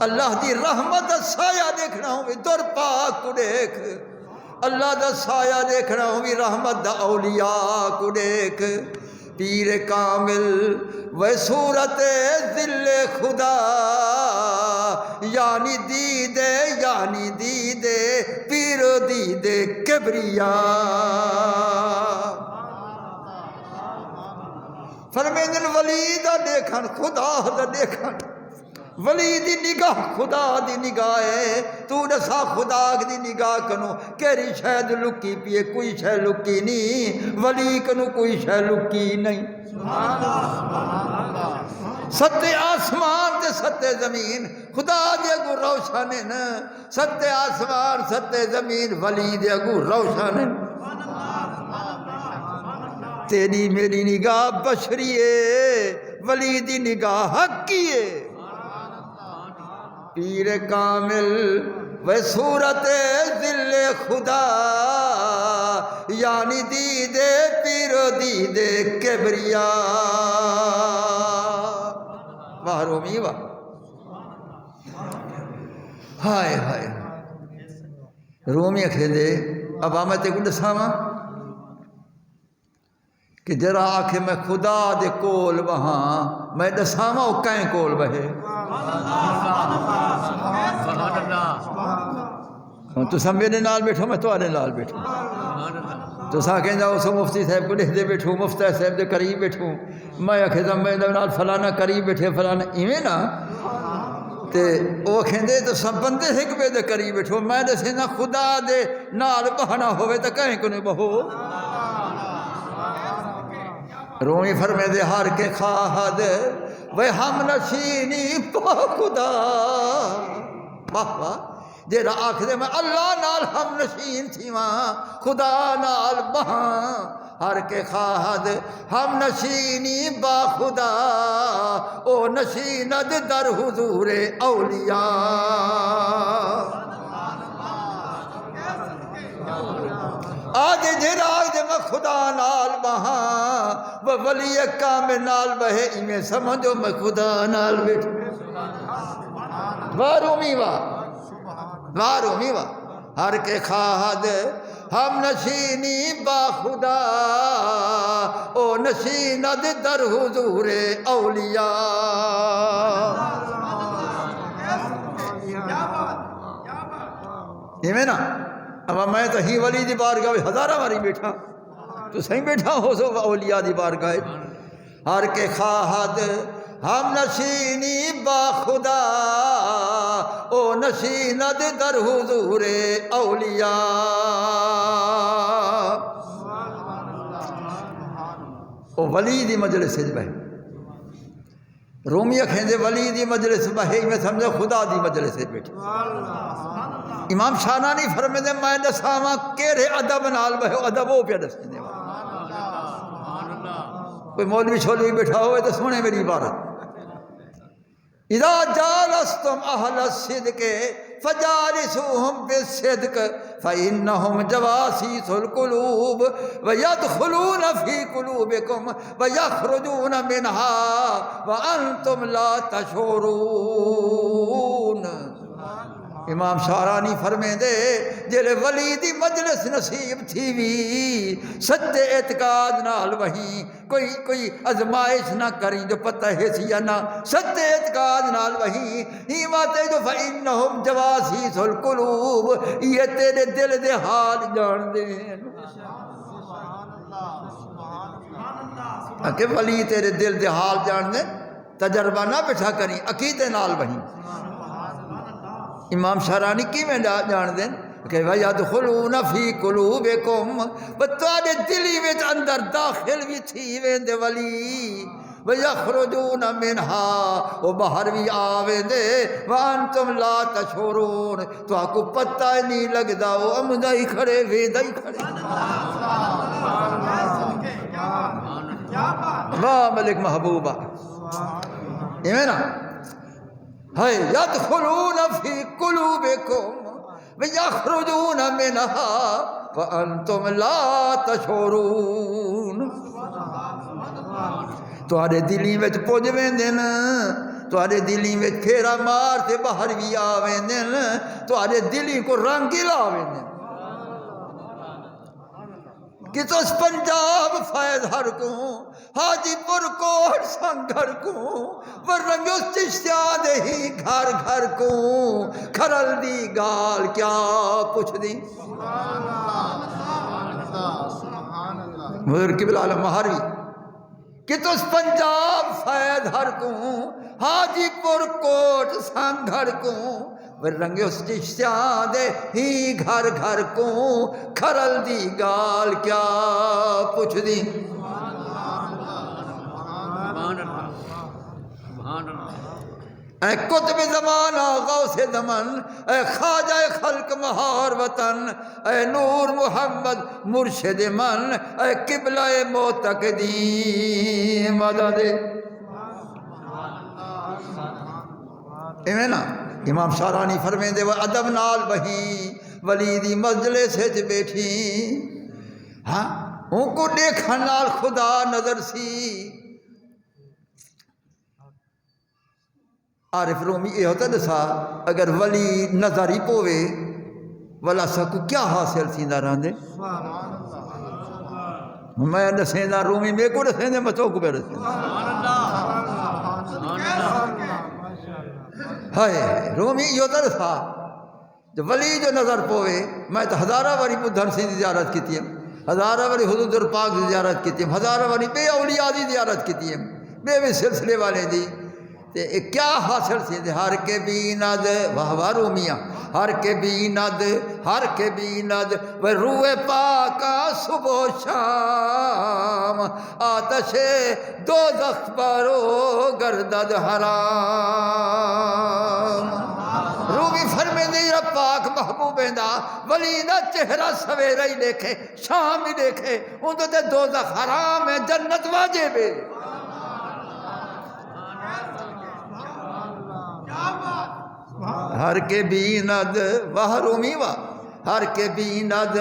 Speaker 1: اللہ دی رحمت دا سایہ دیکھنا ہوں بھی در پاک کو دیکھ اللہ دا سایہ دیکھنا ہوں بھی رحمت دا اولیاء کو دیکھ پیر کامل و صورت ذل خدا یعنی دیدے پیر دیدے کبریا فرمیندن ولی دا دیکھن خدا دا دیکھن ولی دی نگاہ خدا دی نگاہ ہے تو دسا خدا دی نگاہ کنو کیری شاید لکی پیے کوئی شے لکی نہیں ولی کنو کوئی شے لکی نہیں ستے آسمان تے ستے زمین خدا دے اگو روشن نا ستے آسمان ستے زمین ولی دے اگو روشن تیری میری نگاہ بشری ہے ولی دی نگاہ حقی ہے پیر کامل و صورت ذل خدا یعنی دیدے پیر دیدے کبریا واہ رومی واہ ہائے ہائے رومی کھیدے اب آمتے کو دساواں کہ جرا آکھے میں خدا دے کول وہاں میں دساواں او کہیں کول بہے تو سب میرے نال بیٹھو میں تمہارے نال بیٹھوں تو سا کہندا اسو مفتی صاحب کو دے بیٹھوں مفتی صاحب دے قریب بیٹھوں میں آکھے میں نال فلانا قریب بیٹھے فلانا ایویں نا تے او کہندے تو سب بندے ایک بے دے قریب بیٹھو میں دسے نا خدا دے نال بہنا ہوے تے کہیں کو نہیں بہو رومی فرمے دے ہار کے خواہد وے ہم نشینی پا خدا واہ واہ جیڑا آخدے میں اللہ نال ہم نشین تھی ماں خدا نال بہاں ہر کے خواہد ہم نشینی با خدا او نشیند در حضور اولیاء آدھے جیڑا آدھے میں خدا نال بہاں وہ ولی کامل نال بہے ایمیں سمجھو میں خدا نال بیٹھو وارومی واہ ہر کے خواہد ہم نشینی با خدا او نشیند در حضور اولیاء ایمیں نا اب میں تو ہی ولی دی بارگاہ ہزارہ باری بیٹھا تو صحیح بیٹھا ہو سو اولیاء دی بارگاہ ہر کے خواہد ہم نشینی با خدا او نشیند در حضور اولیاء او ولی دی مجلس بہے رومیہ کھیندے ولی دی مجلس بہے میں سمجھے خدا دی مجلس بیٹھے امام شانانی فرمے دے میں دساواں کیڑے ادب نال بہو ادب وہ پہ دسنے دے کوئی مولوی چھولوی بیٹھا ہوئے تو سنے میری عبارت اذا جالستم اہل الصدق فجالسوہم بالصدق فإنہم جواسیس القلوب ویدخلون فی قلوبکم ویخرجون منہا وانتم لا تشعرون امام شارانی فرمے دے جلے ولی دی مجلس نصیب تھی وی سچے اعتقاد نال وہیں کوئی ازمائش نہ کریں جو پتہ ہے سیا نہ سچے اعتقاد نال وہیں ہی ماتے جو فإنہم جواسیس القلوب یہ تیرے دل دے حال جان دیں کہ ولی تیرے دل دے حال جان دیں تجربہ نہ بٹھا کریں عقیدے نال وہیں امام شہرانی کی میں جان دیں کہ وَيَدْخُلُونَ فِي قُلُوبِكُمْ بتوارے دلی میں اندر داخل بھی تھی ویندے ولی وَيَخْرُجُونَ مِنْهَا وہ باہر بھی آویندے وَأَنْتُمْ لَا تَشْعُرُونَ تو آپ کو پتہ نہیں لگدا وہ امدہ ہی کھڑے ویندہ ہی کھڑے واہ ملک محبوبہ یہ نا ہے یدخلون فی قلوبکم ویخرجون منها وانتم لا تشعرون تواڈے دلی وچ پج ویندے نا تھوڑے دلی میں پھیرا مار تے باہر بھی آویں تھوڑے دلی کو رنگ لاویں کہ تس پنجاب فیض ہر کو حاجی پور کوٹ سنگھر کو ورنگ اس چشتیاں دے ہی گھر گھر کو کھرل دی گال کیا پوچھ دی مدر قبل عالم مہاروی کہ تس پنجاب فیض ہر کو حاجی پور کوٹ سنگھر کو ورنگ اس چشتیاں دے ہی گھر گھر کو کھرل دی گال کیا پوچھ دی اے قطب زمانہ غوث دمن اے خواجہ خلق مہار وطن اے نور محمد مرشد من اے قبلہ معتقدین مدد ایمیں نا امام شارانی فرمیں دے وہ ادب نال بہی ولیدی مجلس سے بیٹھی ہاں ان کو دیکھن نال خدا نظر سی عارف رومی یہ ہوتا دسا اگر ولی نظر ہی پوے ولا سکو کیا حاصل تھی نہ رہندے میں دسیندہ رومی میں کو دسیندے میں تو کو بے دسیندہ ہائے رومی یہ ہوتا دسا جو ولی جو نظر پوے میں تو ہزارہ واری بدھن سی زیارت کی تھی ہزارہ واری حضور پاک دی زیارت کی تھی ہزارہ واری بے اولیاء دی زیارت کی تھی بے سلسلے والے دی تے کیا حاصل سی دے ہر کے بیند واہ واہ رومیاں ہر کے بیند وہ روح پاکا صبح و شام آتش دوزخ برو گردد حرام رومی فرمے دے رب پاک محبوبیں دا ولی دا چہرہ سویرہ ہی دیکھے شام ہی دیکھے ان تو تے دوزخ حرام ہے جنت واجب ہے ہر کے بیند واہ رومی واہ ہر کے بیند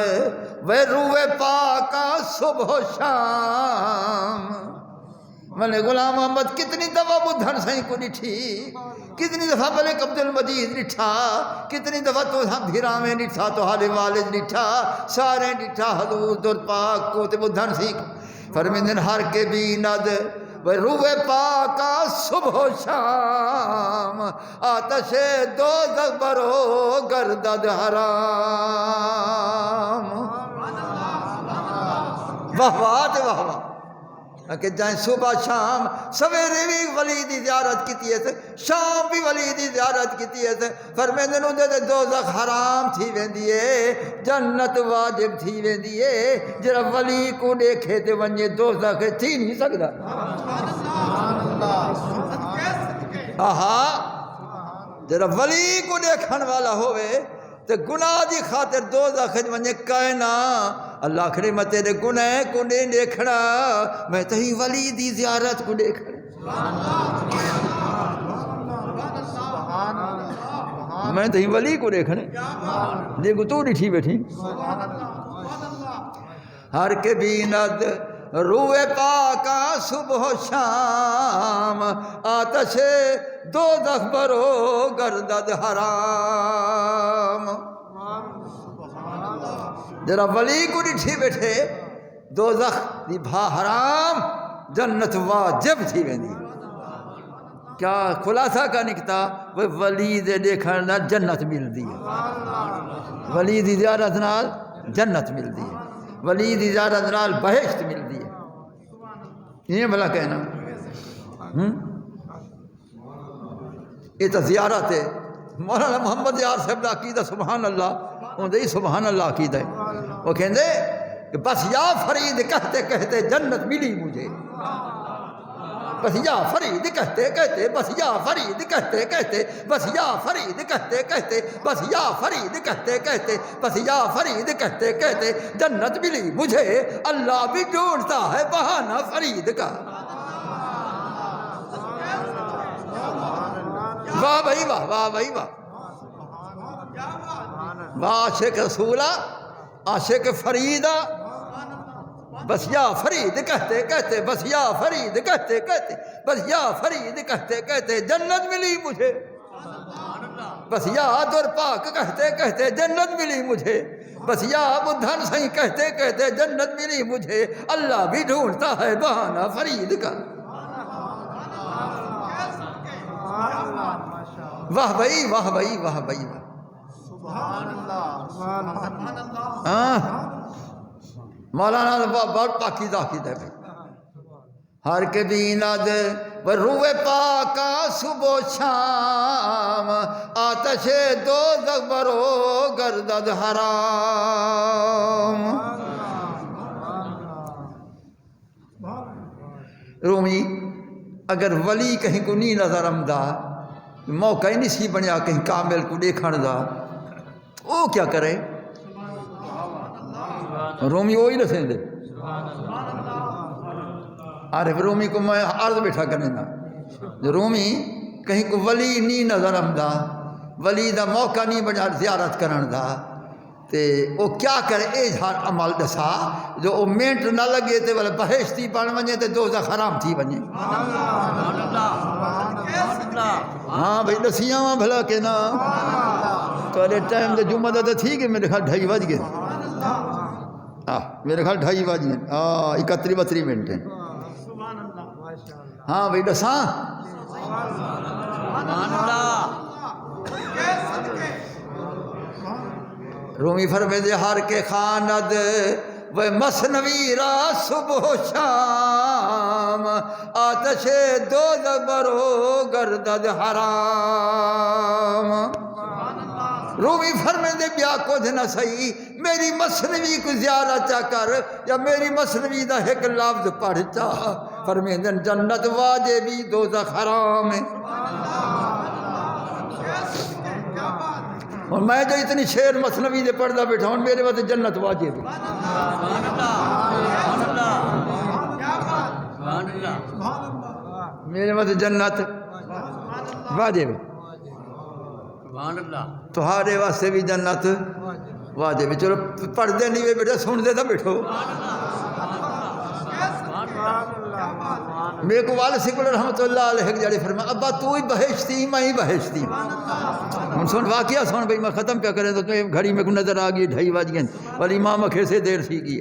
Speaker 1: وہ روح پاکا صبح و شام میں نے غلام محمد کتنی دفعہ بدھن سائیں کو ڈٹھی کتنی دفعہ ملک عبد المجید ڈٹھا کتنی دفعہ تو ہم بھیرا میں ڈٹھا تو حال والد ڈٹھا سارے ڈٹھا حضور در پاک کو تے بدھن سائیں فرمیندن ہر کے بیند روح پاکا صبح و شام آتش دوزخ برو گردد حرام واہ واہ واہ واہ کہ جائیں صبح شام سویرے بھی ولی دی زیارت کیتی ہے شام بھی ولی دی زیارت کیتی ہے فرمیندن اندے دے دوزخ حرام تھی ویندی ہے جنت واجب تھی ویندی ہے جرا ولی کو دیکھے تے ونجے دوزخ تھی نہیں سکتا آہا جرا ولی کو دیکھن والا ہوئے تو گناہ دی خاطر دوزخ ونجے کائنا اللہ کھڑے میں تیرے گناہ کو نہیں دیکھنا میں تہی ولی دی زیارت کو دیکھنا میں تہی ولی کو دیکھنے دیکھو تو ڈٹھی بیٹھی ہر کے بیند روح پاکا صبح و شام آتش دوزخ برو گردد حرام ذرا ولی کو ڈٹھی بیٹھے دوزخ دی بھا حرام جنت واجب تھی ویندی کیا خلاصہ کا نکتا وہ ولی دے دیکھنا جنت ملدی ہے ولی دی زیارت نال جنت ملدی ہے ولی دی زیارت نال بہشت ملدی ہے یہ بھلا کہنا یہ تو زیارت ہے مولانا محمد یار صاحب دا عقیدہ سبحان اللہ ان دے سبحان اللہ عقیدہ ہے وہ کہندے کہ بس یا فرید کہتے کہتے جنت ملی مجھے بس یا فرید کہتے کہتے بس یا فرید کہتے کہتے بس یا فرید کہتے کہتے بس یا فرید کہتے کہتے بس یا فرید کہتے کہتے جنت ملی مجھے اللہ بھی ڈھونڈتا ہے بہانہ فرید کا واہ بھائی واہ واہ بھائی واہ عاشق رسولہ عاشق فریدہ بس یا فرید کہتے کہتے بس یا فرید کہتے کہتے بس یا فرید کہتے کہتے جنت ملی مجھے بس یا در پاک کہتے کہتے جنت ملی مجھے بس یا بدھن سائیں کہتے کہتے جنت ملی مجھے اللہ بھی ڈھونڈتا ہے بہانہ فرید کا واہ بھائی واہ بھائی واہ بھائی ہاں مولانا بہت پاکیزہ عقیدہ ہے بھائی ہر کے دیناد روح پاکا صبح شام آتش دوزخ برو گردد حرام رومی اگر ولی کہیں کو نہیں نظر آمدا موقع ہی نہیں سی بنیا کہیں کامل کو دیکھن دا وہ کیا کرے رومی وہی نہ سن دے عارف رومی کو میں عرض بیٹھا کرنے نا رومی کہیں کو ولی نہیں نظر آمدا ولی دا موقع نہیں بنیا زیارت کرن دا تے وہ کیا کرے اے ہر عمل دسا جو وہ منٹ نہ لگے تے والا بہشتی بن ونجے تے دوزخ حرام تھی ونجے ہاں بھائی دسیاں وہاں بھلا کے نا تو ٹائم دے جمعہ دا تھی کہ میرے خیال 2:30 بج گئے میرے خیال 2:30 بج گئے 31-32 منٹ ہیں ہاں بھائی دساں رومی فرمے دے ہر کے خاند وہ مثنوی را صبح شام آتش دوزخ برو گردد حرام رومی فرمے دے بیا کو دے نہ صحیح میری مثنوی کو زیارت چا کر یا میری مثنوی دا ایک لفظ پڑھ چا فرمے دے جنت واجبی دوزخ حرام ہے اور میں جو اتنی شعر مثنوی دے پڑھدا بیٹھا ہوں میرے واسطے جنت واجب ہے میرے واسطے جنت واجب ہے تمہارے واسطے بھی جنت واجب ہے چلو پڑھتے نہیں ہوئے بیٹا سنتے تو بیٹھو میرے کو والد سکول رحمۃ اللہ علیہ جڑے فرمایا ابا تو ہی بہشتی میں ہی بہشتی ہوں سن واقعہ سن بھائی میں ختم کیا کریں تو تمہیں گھڑی میں کو نظر آ گئی 2:30 بج گئے ولی امام اکھے سے دیر سی گئی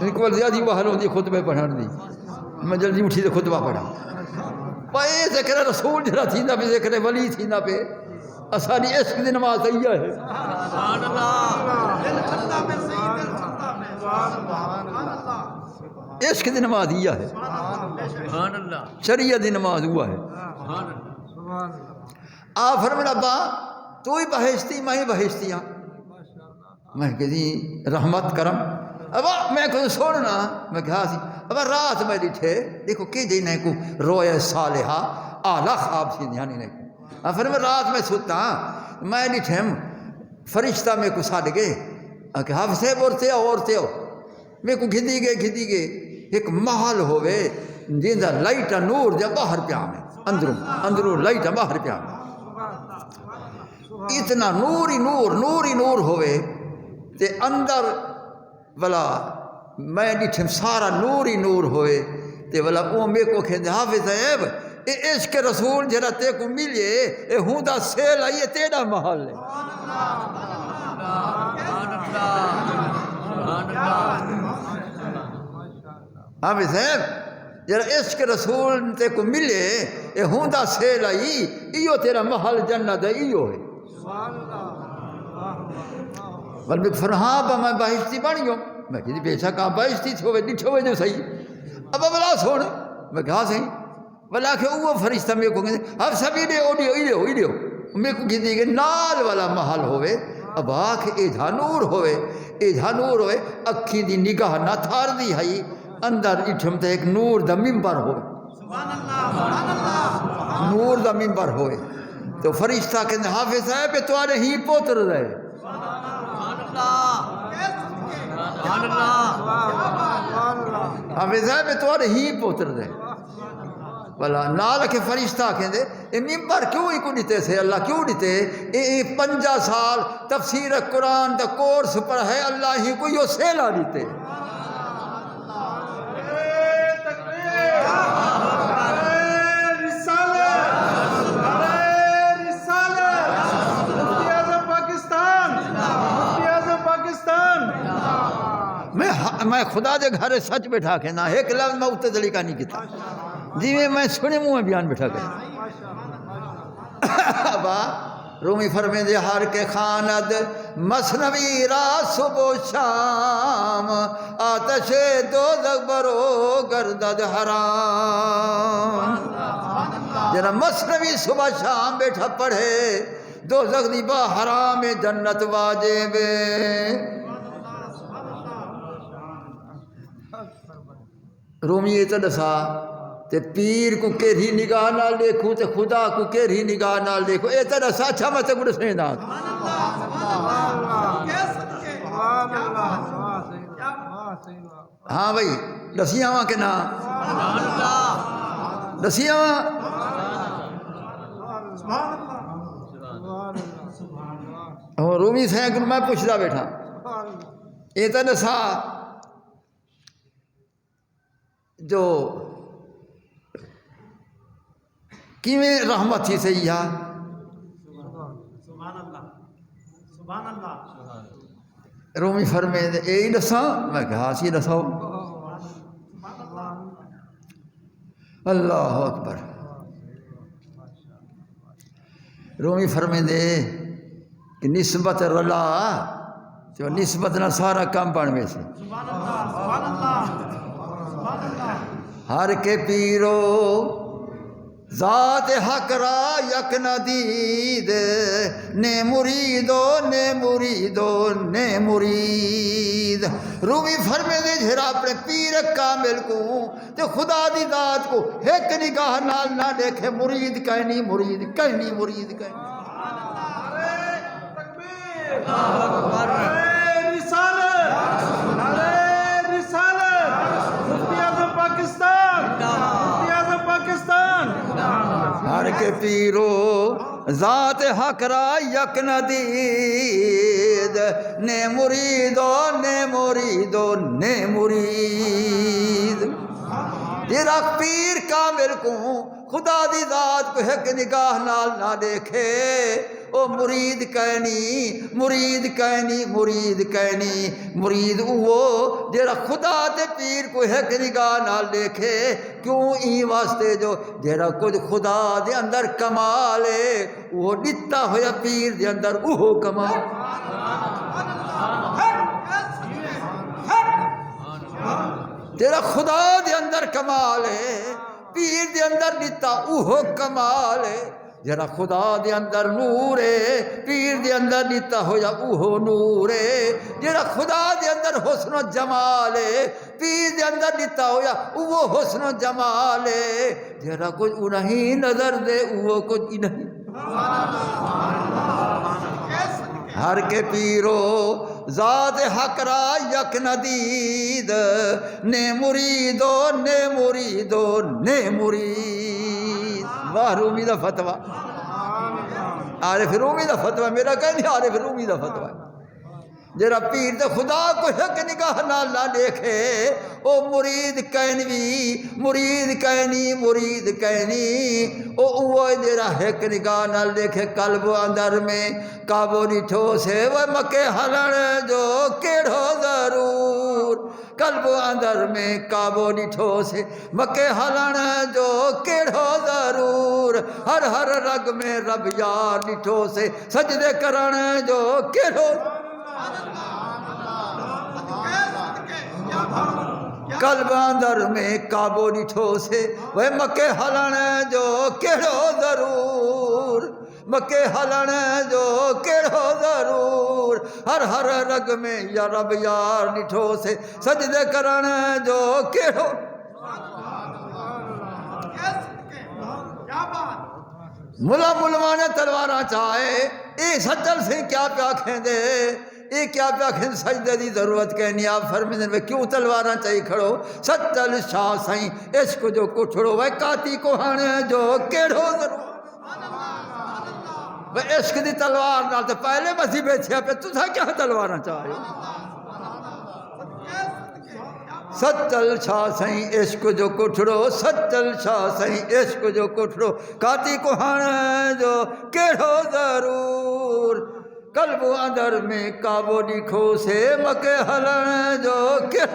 Speaker 1: ان کو زیادہ وحل ہوتی خطبے پڑھن دی میں جلدی اٹھی تو خطبہ پڑھا پے ذکر رسول جڑا تھیندا پہ ذکر ولی تھیندا پہ اساری عشق دی نماز سیاح ہے سبحان اللہ عشق دی نماز یہ ہے شریعت دی نماز ہوا ہے آپ فرمایا ابا تو ہی بہشتی میں ہی بہشتی ہاں میں کہ جی رحمت کرم ابا میں کو سوڑنا میں کہا سی ابا رات میں ڈٹھے دیکھو کہ جی نہیں کو رویا صالحہ اعلیٰ خواب سی دھیانی نہیں کو فرمایا رات میں سوتا میں ڈٹھے فرشتہ میں کو ساڑ گئے کہ حافظ صاحب عورتے ہو میں کو گھدی گئے ایک محل ہوئے جیندہ لائٹا نور جا باہر پیا میں اندروں لائٹا باہر پیا میں اتنا نوری نور ہوئے تے اندر والا میں ڈٹھم سارا نوری نور ہوئے تے والا او میں کو کہندے حافظ صاحب اے عشق رسول جڑا تے کو ملے اے ہوں دا سیل آئیے تیرا محل ہے حافظ صاحب جڑا عشق رسول تے کو ملے اے ہوں دا سیل آئی ایو تیرا محل جنت ہے ایو ہے بلکہ فرہاں با میں بہشتی بنیوں میں کہتی بے شک آپ بہشتی تھے ہوئے ڈٹھے ہوئے جو صحیح اب بلا سوڑ میں کہا صحیح بلا کہ وہ فرشتہ میں کو کہتے اب سبھی نے ایڈیو میں کو کہتی کہ نال والا محل ہوئے اب آکھ ایدھا نور ہوئے اکھی دی نگاہ نہ تھار دی ہے اندر اٹھم تے ایک نور دا ممبر ہوئے نور دا ممبر ہوئے تو فرشتہ کہتے حافظ صاحب تمہارے ہی پوتر رہے حافظ صاحب تمہارے ہی پوتر رہے بلا نال کے فرشتہ کہندے اے ممبر کیوں ہی کو دیتے سے اللہ کیوں دیتے اے 50 سال تفسیر قرآن دا کورس پر ہے اللہ ہی کو یہ سیلا دیتے میں خدا دے گھر سچ بیٹھا کے نہ ایک لفظ میں اتنے دلی کا نہیں کیتا جی میں سنے منہ میں بیان بیٹھا کے ابا رومی فرمے دے ہر کے خاند مثنوی را صبح و شام آتش دوزخ برو گردد حرام جنا مثنوی صبح شام بیٹھا پڑھے دوزخ دی با حرام جنت واجب رومی یہ تو دسا تے پیر کو کیری نگاہ نال دیکھو تے خدا کو کیری نگاہ نال دیکھو اے تو دسا اچھا میں تے کو دسنے دا ہاں بھائی دسیاں وہاں کے نا دسیاں وہاں رومی سے اگر میں پوچھتا بیٹھا یہ تو دسا جو کیویں رحمت تھی سیاح رومی فرمے یہی دساں میں کہا سی دساؤ اللہ اکبر رومی فرمے دے کہ نسبت رلا جو نسبت نہ سارا کام بن میں سے ہر کے پیرو ذات حق را یک ندید نے مریدو نے مریدو نے مرید رومی فرمے دے جھرا اپنے پیر کامل کو تے خدا دی ذات کو ایک نگاہ نال نہ دیکھے مرید کہنی مرید کہنی مرید کہنی ہر کے پیرو ذات حق را یک ندید نے مریدو نے مریدو نے مرید تیرا پیر کامل کو خدا دی ذات کو ایک نگاہ نال نہ دیکھے او مرید کہنی مرید کہنی مرید کہنی مرید وہ جیڑا خدا دے پیر کو ایک نگاہ نال دیکھے کیوں ای واسطے جو جیڑا کچھ خدا دے اندر کمال ہے وہ دتا ہویا پیر دے اندر وہ کمال جیڑا خدا دے اندر کمال ہے پیر دے اندر دتا وہ کمال ہے جڑا خدا دے اندر نور ہے پیر دے اندر دتا ہویا اوہ نور ہے جڑا خدا دے اندر حسن و جمال ہے پیر دے اندر دتا ہویا اوہ حسن و جمال ہے جڑا کچھ انہیں نظر دے اوہ کچھ انہیں ہر کے پیرو ذات حق را یک ندید نے مریدو نے مریدو نے مرید واہ رومی دا فتوہ عارف رومی دا فتوہ میرا کہنے عارف رومی دا فتوہ جرا پیر دے خدا کو ایک نگاہ نال نہ دیکھے او مرید کہنوی مرید کہنی مرید کہنی او جرا ایک نگاہ نال دیکھے قلب اندر میں کعبو ڈٹھو سے وہ مکے ہلن جو کیڑھو ضرور قلب اندر میں کعبو ڈٹھو سے مکے ہلن جو کیڑھو ضرور ہر ہر رگ میں رب یار ڈٹھو سے سجدے کرن جو کیڑھو قلب اندر میں کعبو ڈٹھو سے وہ مکے ہلن جو کیڑھو ضرور مکے ہلن جو کیڑھو ضرور ہر ہر رگ میں یا رب یار ڈٹھو سے سجدے کرن جو کیڑھو ملا ملوانے تلواراں چاہے اے سچل سے کیا پیا کھیندے اے کیا پیا کھیندے سجدے دی ضرورت کہنی آپ فرمیدن میں کیوں تلواراں چاہی کھڑو سچل شاہ سائیں عشق جو کٹھڑو وہ کاتی کو ہن جو کیڑھو ضرور وہ عشق دی تلوار نال تو پہلے بسی بیٹھیا پہ تُسا کیا تلواراں چاہے سچل شاہ سائیں عشق جو کٹھڑو سچل شاہ سائیں عشق جو کٹھڑو کاتی کو ہن جو کیڑھو ضرور قلب اندر میں کعبو ڈیکھو سے مکے ہلن جو کہ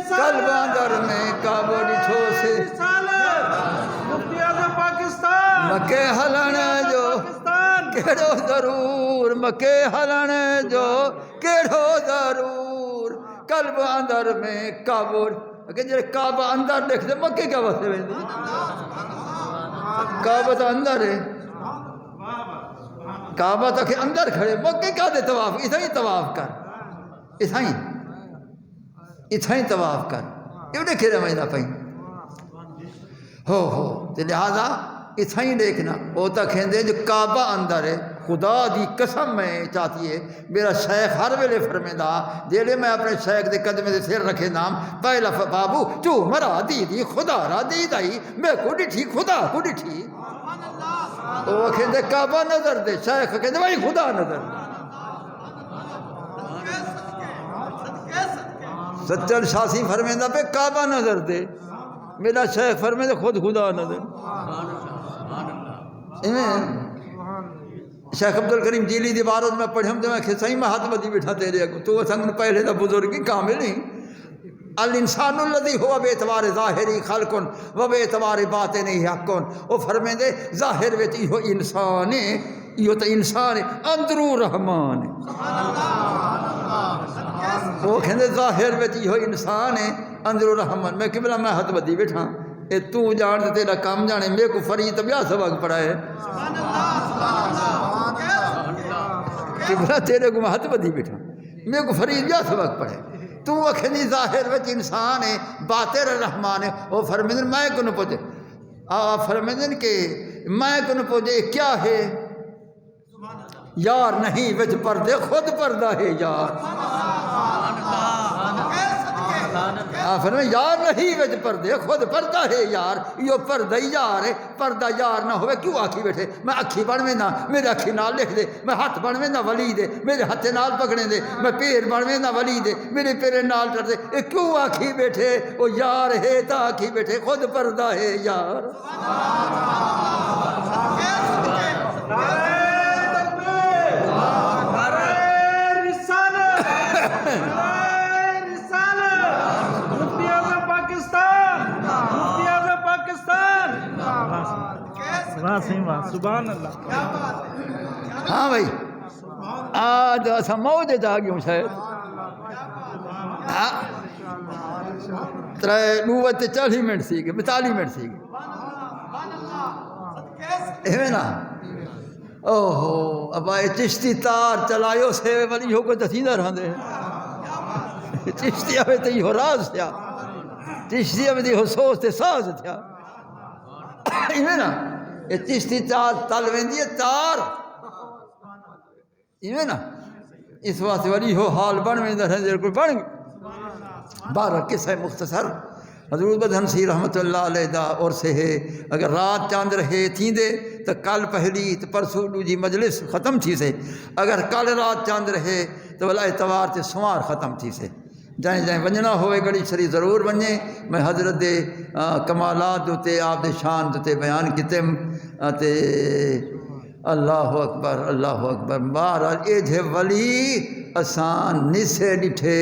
Speaker 1: قلب اندر میں کعبو ڈیٹھو سے مکے ہلن جو کیڑو ضرور مکے ہلن جو کیڑو ضرور قلب اندر میں کعبو کہ جڑے کعبہ اندر دیکھ دے مکے کیا واسطے ویندے کعبہ تو اندر ہے کعبہ تو کہ اندر کھڑے مکے کیا دے طواف اتھائی طواف کر اتھائی طواف کر یہ دیکھے رہے پہ ہو تو لہذا اتھائی دیکھنا وہ تو کہندے جو کعبہ اندر ہے خدا دی قسم میں چاہتی ہے میرا شیخ ہر ویلے فرمیندہ جیلے میں اپنے شیخ دے قدمے دے سر رکھے نام پہلا بابو تو مرا دی خدا را دی دائی میں کو ڈٹھی خدا کو ڈٹھی وہ کہندے کعبہ نظر دے شیخ کہندے بھائی خدا نظر سچل شاسی فرمیندہ پہ کعبہ نظر دے میرا شیخ فرمیندہ خود خدا نظر شیخ عبدالکریم جیلی دی بارت میں پڑھیں تو میں صحیح میں ہاتھ بدی بیٹھا تیرے کو تو سنگ پہلے دا بزرگی کامل نہیں الانسان الذی ہوا بے اعتبار ظاہری خلقن و بے اعتبار باطن حقن وہ فرمیندے ظاہر وچ ایہو انسان ہے یہ تو انسان ہے اندرو رحمان ہے وہ کہندے ظاہر وچ ایہو انسان ہے اندرو رحمان میں قبلہ میں ہاتھ بدی بیٹھا اے تو جان تے تیرا کام جانے میرے کو فرید بیا سبق پڑھا ہے قبلہ تیرے کو میں ہاتھ بدی بیٹھا میرے کو فرید بیا سبق پڑھے تو اکھنی ظاہر وچ انسان ہے باطن رحمان ہے وہ فرمیدن میں کو نہ پوچھے فرمیدن کہ میں کو نہ پوچھے کیا ہے یار نہیں وچ پردے خود پردہ ہے یار فرمائے یار نہیں وچ پردے خود پردہ ہے یار یہ پردہ یار ہے پردہ یار نہ ہوئے کیوں آکھی بیٹھے میں اکھی بڑھویں نہ میرے اکھی نال لکھ دے میں ہاتھ بڑھویں نہ ولی دے میرے ہاتھ نال پکڑیں دے میں پیر بڑھویں نہ ولی دے میرے پیرے نال ٹر دے یہ کیوں آکھی بیٹھے وہ یار ہے تا آکھی بیٹھے خود پردہ ہے یار
Speaker 3: سبحان اللہ
Speaker 1: ہاں بھائی آج ایسا موجے جا گیا ہوں شاید ترے 40 منٹ سی گئے 42 منٹ سی گئے ایویں نا اوہو اب آئے چشتی تار چلائیو سے ولی ہو کو تسیدہ رہاں دے چشتی آوے تے ہو راز تھیا چشتی آوے تے ہو سوز تے ساز تھیا ایویں نا یہ چشتی تار تل ویندی ہے تار ایویں نا اس واسطے ولی ہو حال بن ویندہ رہندے کوئی بن بارہ قصہ مختصر حضرت بدہنسی رحمت اللہ علیہ دا اور سے ہے اگر رات چاند رہے تھیں دے تو کل پہلی تو پرسوں جی مجلس ختم تھی سے اگر کل رات چاند رہے تو بلا اتوار تے سوار ختم تھی سے جائیں جائیں ونجنا ہوئے گڑی چھری ضرور ونجیں میں حضرت دے کمالات دوتے آپ دے شان دوتے بیان کیتے تے اللہ اکبر بہرحال اے جے ولی آسان نسے ڈٹھے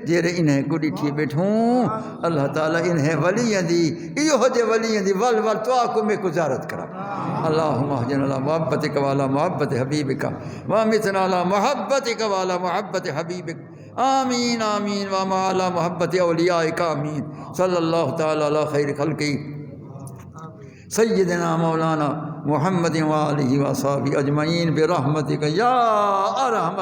Speaker 1: جیرے انہیں کو ڈٹھی بیٹھوں اللہ تعالیٰ انہیں ولیاں دی ایہو جے ولیاں دی ول تو آکو میں کو زیارت کرا اللہم احجن اللہ محبتک والا محبت حبیبک وامتنا علی محبتک والا محبت حبیبک آمین آمین وما علی محبت اولیائک آمین صلی اللہ تعالیٰ علی خیر خلقی سیدنا مولانا محمد وآلہ وصحبہ اجمعین برحمتک یا ارحم